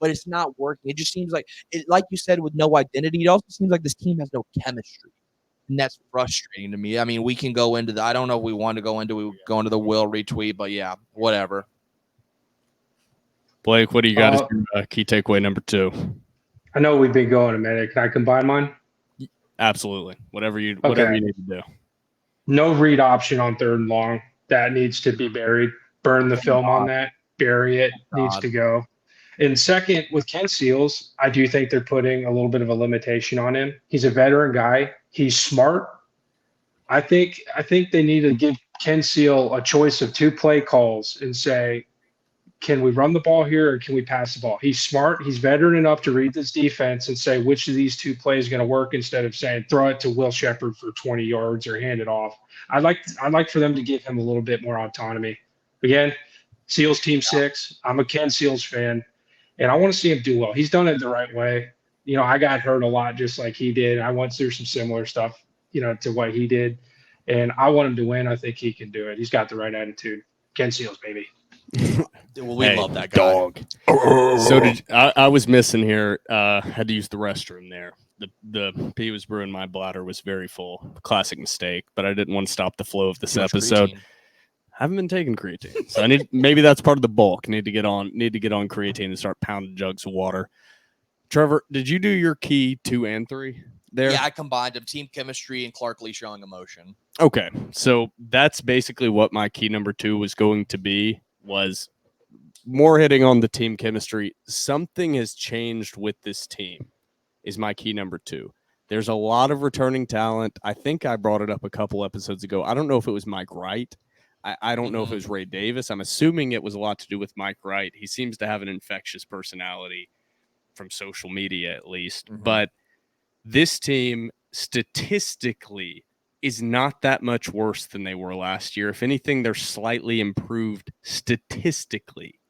but it's not working. It just seems like you said, with no identity. It also seems like this team has no chemistry, and that's frustrating to me. I mean, we can go into I don't know if we want to go into the Will retweet, but yeah, whatever. Blake, what do you got as your key takeaway number 2? I know we've been going a minute. Can I combine mine? Absolutely. Whatever you need to do. No read option on 3rd and long. That needs to be buried. Burn the film on that. Bury it. Needs to go. And second, with Ken Seals, I do think they're putting a little bit of a limitation on him. He's a veteran guy. He's smart. I think they need to give Ken Seal a choice of 2 play calls and say, can we run the ball here or can we pass the ball? He's smart. He's veteran enough to read this defense and say which of these 2 plays is going to work, instead of saying throw it to Will Shepherd for 20 yards or hand it off. I'd like for them to give him a little bit more autonomy. Again, Seals Team 6. I'm a Ken Seals fan, and I want to see him do well. He's done it the right way. You know, I got hurt a lot just like he did. I went through some similar stuff, to what he did, and I want him to win. I think he can do it. He's got the right attitude. Ken Seals, baby. Well, we love that guy. Dog. So I was missing here. Had to use the restroom there. The pee was brewing. My bladder was very full. Classic mistake, but I didn't want to stop the flow of this episode. Creatine. I haven't been taking creatine, so I need maybe that's part of the bulk. Need to get on creatine and start pounding jugs of water. Trevor, did you do your key 2 and 3 there? Yeah, I combined them: team chemistry and Clark Lee showing emotion. Okay, so that's basically what my key number 2 was going to be. Was more hitting on the team chemistry. Something has changed with this team is my key number 2. There's a lot of returning talent. I think I brought it up a couple episodes ago. I don't know if it was Mike Wright. I don't know if it was Ray Davis. I'm assuming it was a lot to do with Mike Wright. He seems to have an infectious personality from social media, at least. But this team statistically is not that much worse than they were last year. If anything, they're slightly improved statistically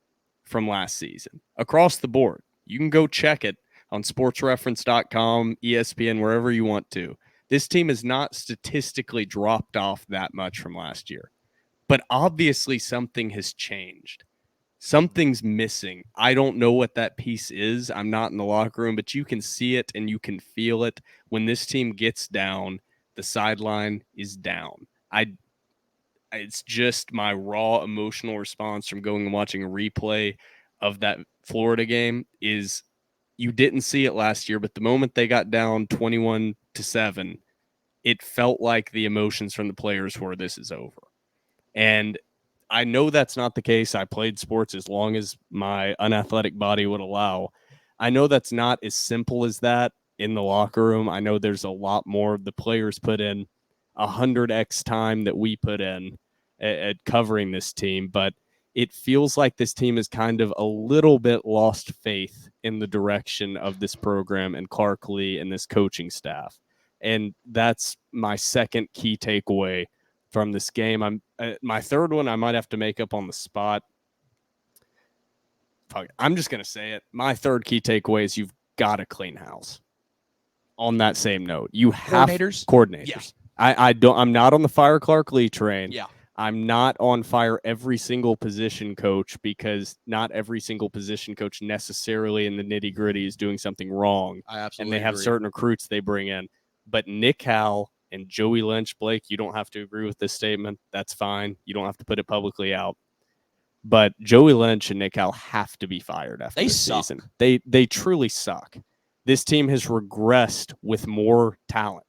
from last season across the board. You can go check it on sportsreference.com, ESPN, wherever you want to. This team has not statistically dropped off that much from last year. But obviously something has changed. Something's missing. I don't know what that piece is. I'm not in the locker room, but you can see it and you can feel it. When this team gets down, the sideline is down. It's just my raw emotional response from going and watching a replay of that Florida game is you didn't see it last year, but the moment they got down 21-7, it felt like the emotions from the players were this is over. And I know that's not the case. I played sports as long as my unathletic body would allow. I know that's not as simple as that in the locker room. I know there's a lot more. The players put in 100x time that we put in at covering this team, but it feels like this team is kind of a little bit lost faith in the direction of this program and Clark Lee and this coaching staff. And that's my second key takeaway from this game. My third one I might have to make up on the spot. I'm just going to say it. My third key takeaway is you've got to clean house. On that same note, you have coordinators. Yeah. I'm not on the fire Clark Lee train. Yeah. I'm not on fire every single position coach, because not every single position coach necessarily in the nitty-gritty is doing something wrong. I absolutely And they have agree. certain recruits they bring in. But Nick Howell And Joey Lynch, Blake, you don't have to agree with this statement. That's fine. You don't have to put it publicly out. But Joey Lynch and Nick Howell have to be fired after this season. They truly suck. This team has regressed with more talent.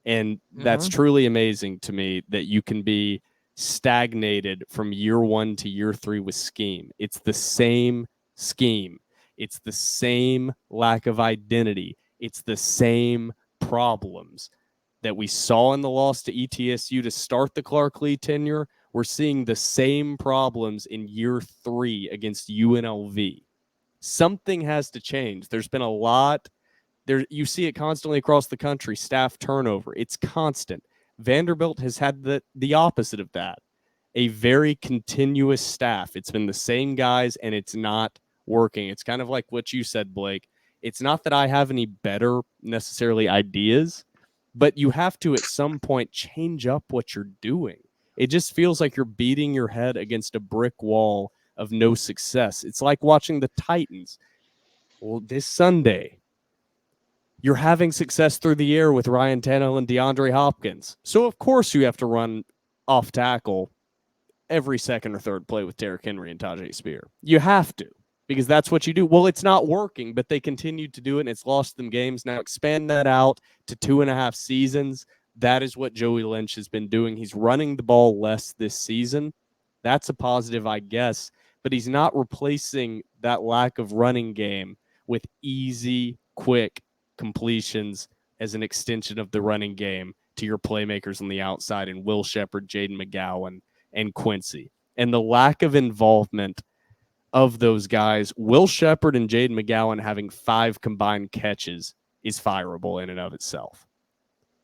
And that's truly amazing to me that you can be stagnated from year 1 to year 3 with scheme. It's the same scheme. It's the same lack of identity. It's the same problems that we saw in the loss to ETSU to start the Clark Lee tenure. We're seeing the same problems in year 3 against UNLV. Something has to change. There's been a lot. You see it constantly across the country, staff turnover. It's constant. Vanderbilt has had the opposite of that, a very continuous staff. It's been the same guys, and it's not working. It's kind of like what you said, Blake. It's not that I have any better necessarily ideas, but you have to at some point change up what you're doing. It just feels like you're beating your head against a brick wall of no success. It's like watching the Titans. Well, this Sunday, you're having success through the air with Ryan Tannehill and DeAndre Hopkins. So, of course, you have to run off tackle every second or third play with Derrick Henry and Tajay Spear. You have to, because that's what you do. Well, it's not working, but they continued to do it, and it's lost them games. Now expand that out to 2.5 seasons. That is what Joey Lynch has been doing. He's running the ball less this season. That's a positive, I guess, but he's not replacing that lack of running game with easy, quick completions as an extension of the running game to your playmakers on the outside and Will Sheppard, Jaden McGowan, and Quincy. And the lack of involvement of those guys, Will Sheppard and Jaden McGowan having 5 combined catches is fireable in and of itself.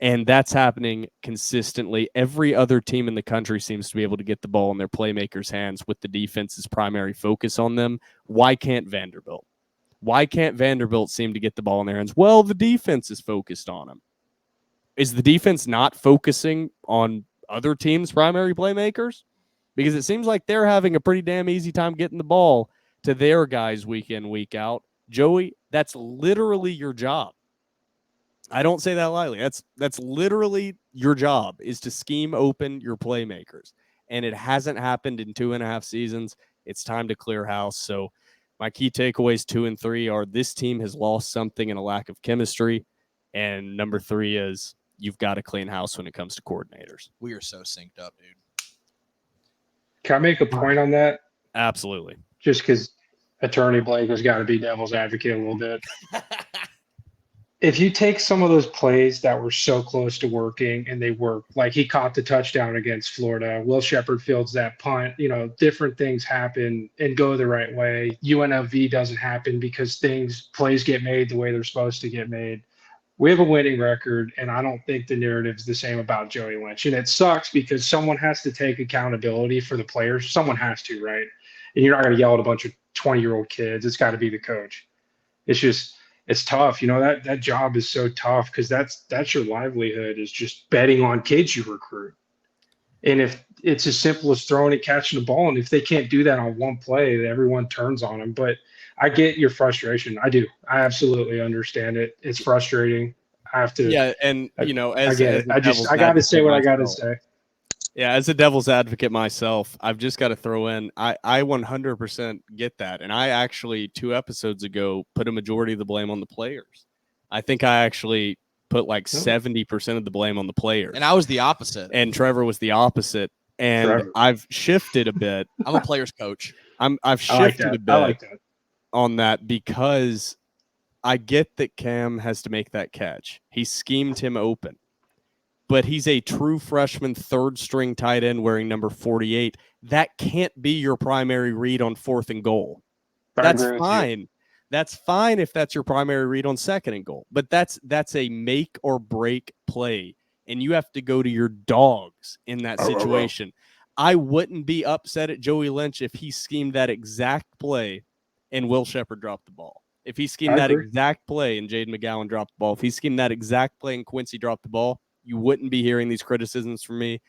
And that's happening consistently. Every other team in the country seems to be able to get the ball in their playmakers' hands with the defense's primary focus on them. Why can't Vanderbilt? Why can't Vanderbilt seem to get the ball in their hands? Well, the defense is focused on them. Is the defense not focusing on other teams' primary playmakers? Because it seems like they're having a pretty damn easy time getting the ball to their guys week in, week out. Joey, that's literally your job. I don't say that lightly. That's literally your job, is to scheme open your playmakers. And it hasn't happened in 2.5 seasons. It's time to clear house. So my key takeaways 2 and 3 are this team has lost something in a lack of chemistry. And number 3 is you've got to clean house when it comes to coordinators. We are so synced up, dude. Can I make a point on that? Absolutely. Just because Attorney Blake has got to be devil's advocate a little bit. If you take some of those plays that were so close to working and they worked, like he caught the touchdown against Florida, Will Sheppard fields that punt, different things happen and go the right way. UNLV doesn't happen because plays get made the way they're supposed to get made. We have a winning record, and I don't think the narrative's the same about Joey Lynch. And it sucks because someone has to take accountability for the players. Someone has to, right? And you're not going to yell at a bunch of 20-year-old kids. It's got to be the coach. It's tough. That job is so tough because that's your livelihood, is just betting on kids you recruit. And if it's as simple as throwing and catching the ball, and if they can't do that on one play, everyone turns on them. But I get your frustration. I do. I absolutely understand it. It's frustrating. I have to. Yeah, and I get it. I got to say what I got to say. Yeah, as a devil's advocate myself, I've just got to throw in, I 100% get that. And I actually, 2 episodes ago, put a majority of the blame on the players. I think I actually put like 70% of the blame on the players. And I was the opposite. And Trevor was the opposite. And I've shifted a bit. I'm a player's coach. I've shifted a bit I like that. on that because I get that Cam has to make that catch. He schemed him open. But he's a true freshman third-string tight end wearing number 48. That can't be your primary read on 4th and goal. That's fine. That's fine if that's your primary read on 2nd and goal. But that's a make or break play, and you have to go to your dogs in that situation. I wouldn't be upset at Joey Lynch if he schemed that exact play and Will Sheppard dropped the ball. If he schemed that exact play and Jaden McGowan dropped the ball. If he schemed that exact play and Quincy dropped the ball, you wouldn't be hearing these criticisms from me.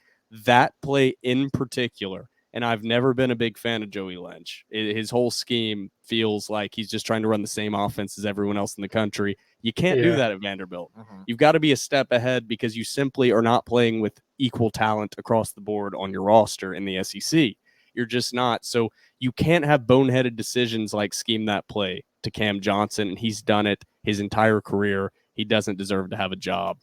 That play in particular, and I've never been a big fan of Joey Lynch. His whole scheme feels like he's just trying to run the same offense as everyone else in the country. You can't do Yeah. that at Vanderbilt. You've got to be a step ahead because you simply are not playing with equal talent across the board on your roster in the SEC. You're just not. So you can't have boneheaded decisions like scheme that play to Cam Johnson, and he's done it his entire career. He doesn't deserve to have a job.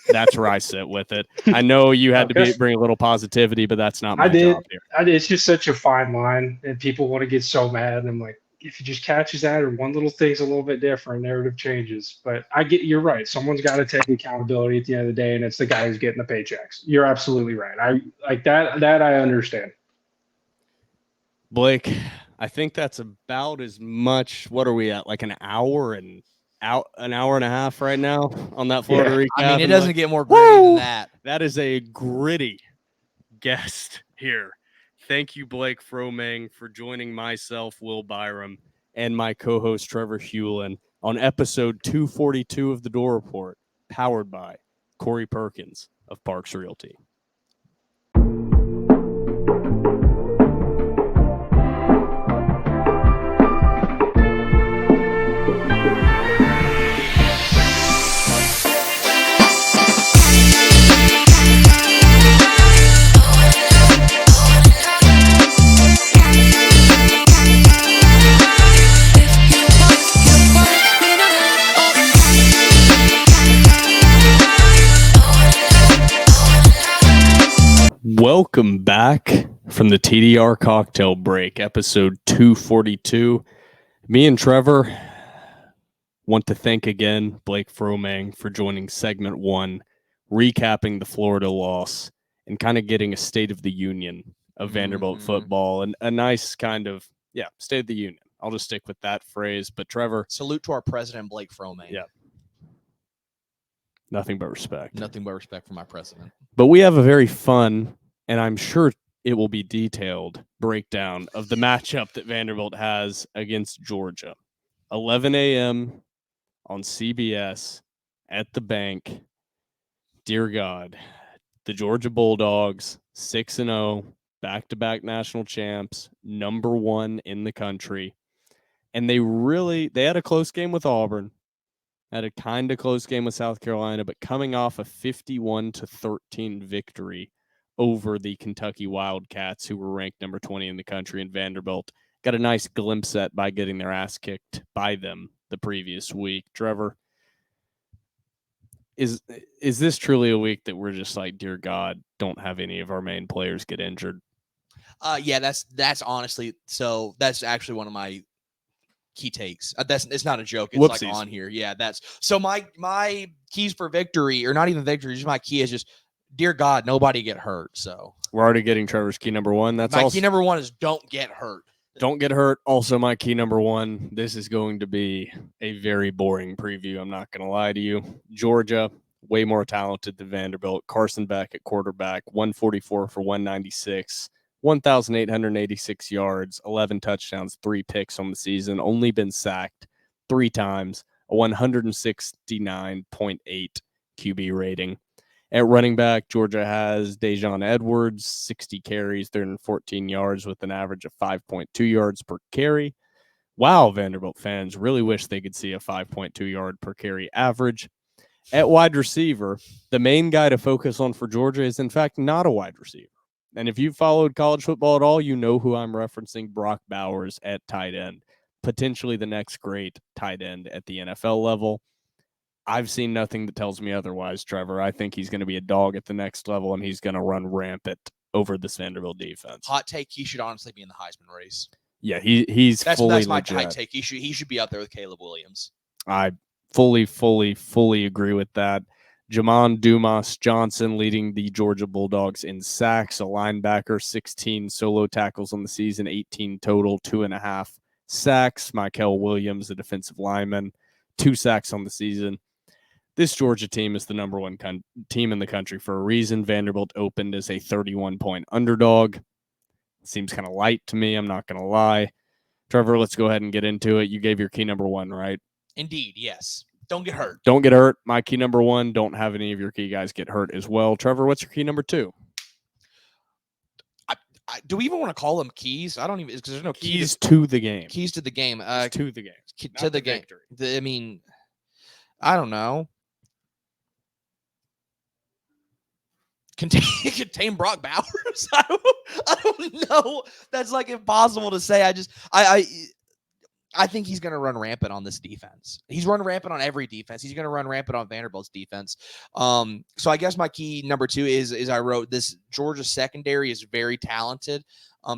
That's where I sit with it. I know you had to bring a little positivity, but that's not my job here. It's just such a fine line, and people want to get so mad. And I'm like, if he just catches that or one little thing's a little bit different, narrative changes. But you're right. Someone's got to take accountability at the end of the day, and it's the guy who's getting the paychecks. You're absolutely right. I like that. That I understand. Blake, I think that's about as much. What are we at? Like an hour and a half right now on that Florida recap. I mean, it doesn't get more gritty than that. That is a gritty guest here. Thank you, Blake Fromang, for joining myself, Will Byrum, and my co-host Trevor Hulan on episode 242 of the Door Report, powered by Corey Perkins of Parks Realty. Welcome back from the TDR cocktail break, episode 242. Me and Trevor want to thank again Blake Fromang for joining segment 1, recapping the Florida loss and kind of getting a state of the union of Vanderbilt football and a nice kind of, state of the union. I'll just stick with that phrase. But Trevor, salute to our president, Blake Fromang. Yeah. Nothing but respect. Nothing but respect for my president. But we have a very fun, and I'm sure it will be detailed, breakdown of the matchup that Vanderbilt has against Georgia. 11 a.m. on CBS at the bank. Dear God, the Georgia Bulldogs, 6-0, back-to-back national champs, number 1 in the country. And they had a close game with Auburn. Had a kind of close game with South Carolina, but coming off a 51-13 victory over the Kentucky Wildcats, who were ranked number 20 in the country, and Vanderbilt got a nice glimpse at by getting their ass kicked by them the previous week. Trevor, is this truly a week that we're just like, dear God, don't have any of our main players get injured? Yeah, that's honestly, so that's actually one of my key takes. It's not a joke. It's Whoopsies. Like on here. Yeah, that's so my keys for victory, or not even victory, just my key is just, dear God, nobody get hurt. So we're already getting Trevor's key number 1. That's my key number 1 is don't get hurt. Don't get hurt. Also, my key number 1. This is going to be a very boring preview. I'm not going to lie to you. Georgia, way more talented than Vanderbilt. Carson Beck at quarterback, 144 for 196. 1,886 yards, 11 touchdowns, 3 picks on the season, only been sacked 3 times, a 169.8 QB rating. At running back, Georgia has Dejon Edwards, 60 carries, 314 yards with an average of 5.2 yards per carry. Wow, Vanderbilt fans really wish they could see a 5.2 yard per carry average. At wide receiver, the main guy to focus on for Georgia is, in fact, not a wide receiver. And if you've followed college football at all, you know who I'm referencing, Brock Bowers at tight end, potentially the next great tight end at the NFL level. I've seen nothing that tells me otherwise, Trevor. I think he's going to be a dog at the next level, and he's going to run rampant over this Vanderbilt defense. Hot take, he should honestly be in the Heisman race. Yeah, he's fully that's my legit. hot take. He should be out there with Caleb Williams. I fully agree with that. Jamon Dumas Johnson leading the Georgia Bulldogs in sacks, a linebacker, 16 solo tackles on the season, 18 total, 2.5 sacks. Michael Williams, a defensive lineman, 2 sacks on the season. This Georgia team is the number 1 team in the country for a reason. Vanderbilt opened as a 31-point underdog. Seems kind of light to me, I'm not going to lie. Trevor, let's go ahead and get into it. You gave your key number 1, right? Indeed, yes. Don't get hurt. Don't get hurt. My key number 1, don't have any of your key guys get hurt as well. Trevor, what's your key number 2? Do we even want to call them keys? I don't even, because there's no keys to the game. Keys to the game. To the game. To the game. Victory. I mean, I don't know. Contain Brock Bowers? I don't know. That's like impossible to say. I think he's going to run rampant on this defense. He's run rampant on every defense. He's going to run rampant on Vanderbilt's defense. So I guess my key number 2 is I wrote this Georgia secondary is very talented.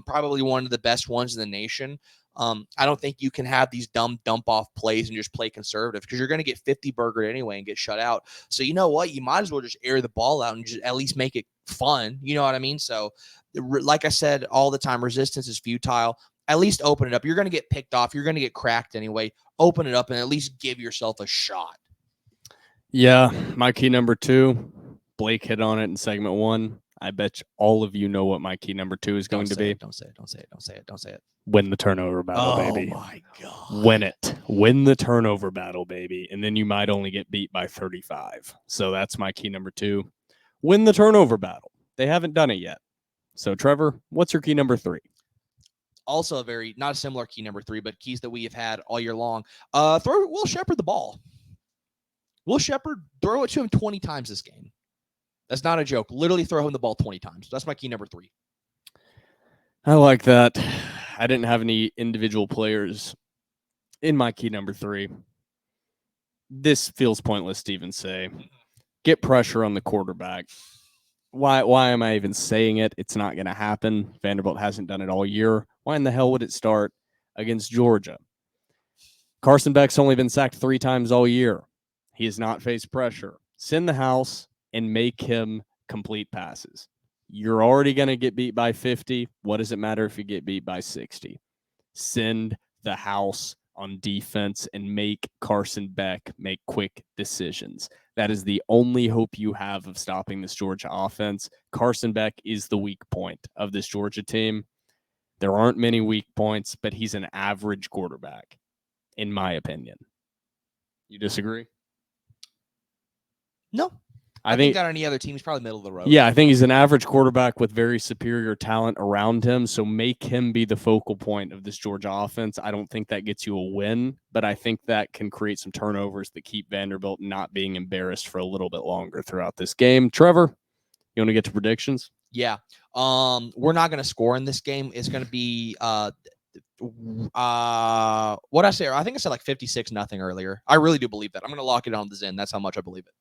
Probably one of the best ones in the nation. I don't think you can have these dumb dump off plays and just play conservative because you're going to get 50 burgered anyway and get shut out. So you know what? You might as well just air the ball out and just at least make it fun. You know what I mean? So like I said all the time, resistance is futile. At least open it up. You're going to get picked off. You're going to get cracked anyway. Open it up and at least give yourself a shot. Yeah, my key number 2, Blake hit on it in segment 1. I bet all of you know what my key number 2 is going to be. Don't say it. Win the turnover battle, baby. Oh, my God. Win it. Win the turnover battle, baby. And then you might only get beat by 35. So that's my key number 2. Win the turnover battle. They haven't done it yet. So, Trevor, what's your key number 3? Also not a similar key number 3, but keys that we have had all year long. Throw Will Shepherd the ball. Will Shepherd, throw it to him 20 times this game. That's not a joke. Literally throw him the ball 20 times. That's my key number 3. I like that. I didn't have any individual players in my key number 3. This feels pointless to even say. Get pressure on the quarterback. Why am I even saying it? It's not going to happen. Vanderbilt hasn't done it all year. Why in the hell would it start against Georgia? Carson Beck's only been sacked 3 times all year. He has not faced pressure. Send the house and make him complete passes. You're already going to get beat by 50. What does it matter if you get beat by 60? Send the house on defense and make Carson Beck make quick decisions. That is the only hope you have of stopping this Georgia offense. Carson Beck is the weak point of this Georgia team. There aren't many weak points, but he's an average quarterback, in my opinion. You disagree? No. I think on any other team, he's probably middle of the road. Yeah, I think he's an average quarterback with very superior talent around him. So make him be the focal point of this Georgia offense. I don't think that gets you a win, but I think that can create some turnovers that keep Vanderbilt not being embarrassed for a little bit longer throughout this game. Trevor, you want to get to predictions? Yeah. We're not going to score in this game. It's going to be what I say. I think I said like 56-0 earlier. I really do believe that. I'm going to lock it on the Zen. That's how much I believe it.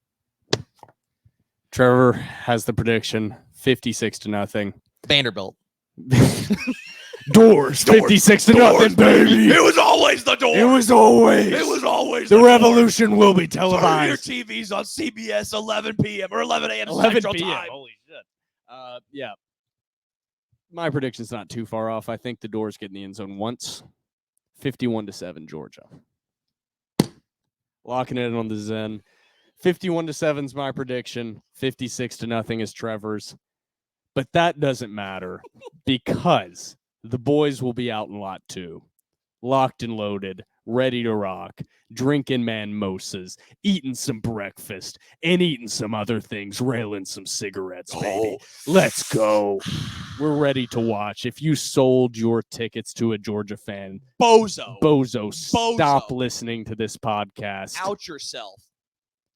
Trevor has the prediction 56-0. Vanderbilt. Doors 56-0, baby. It was always the door. It was always the revolution will be televised. Turn your TVs on CBS 11 p.m. or 11 a.m. 11 Central p.m. Time. Holy shit. Yeah. My prediction's not too far off. I think the Doors get in the end zone once. 51-7 Georgia. Locking it in on the Zen. 51-7 is my prediction. 56-0 is Trevor's. But that doesn't matter because the boys will be out in lot 2. Locked and loaded, ready to rock, drinking mimosas, eating some breakfast, and eating some other things, railing some cigarettes, baby. Let's go. We're ready to watch. If you sold your tickets to a Georgia fan, Bozo, stop listening to this podcast. Out yourself.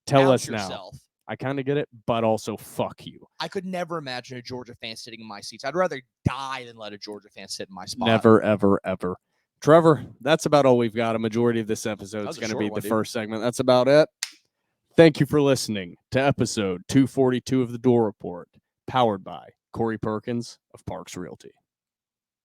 Tell us now. I kind of get it, but also fuck you. I could never imagine a Georgia fan sitting in my seats. I'd rather die than let a Georgia fan sit in my spot. Never, ever, ever. Trevor, that's about all we've got. A majority of this episode is going to be the first segment. That's about it. Thank you for listening to episode 242 of The Door Report, powered by Corey Perkins of Parks Realty.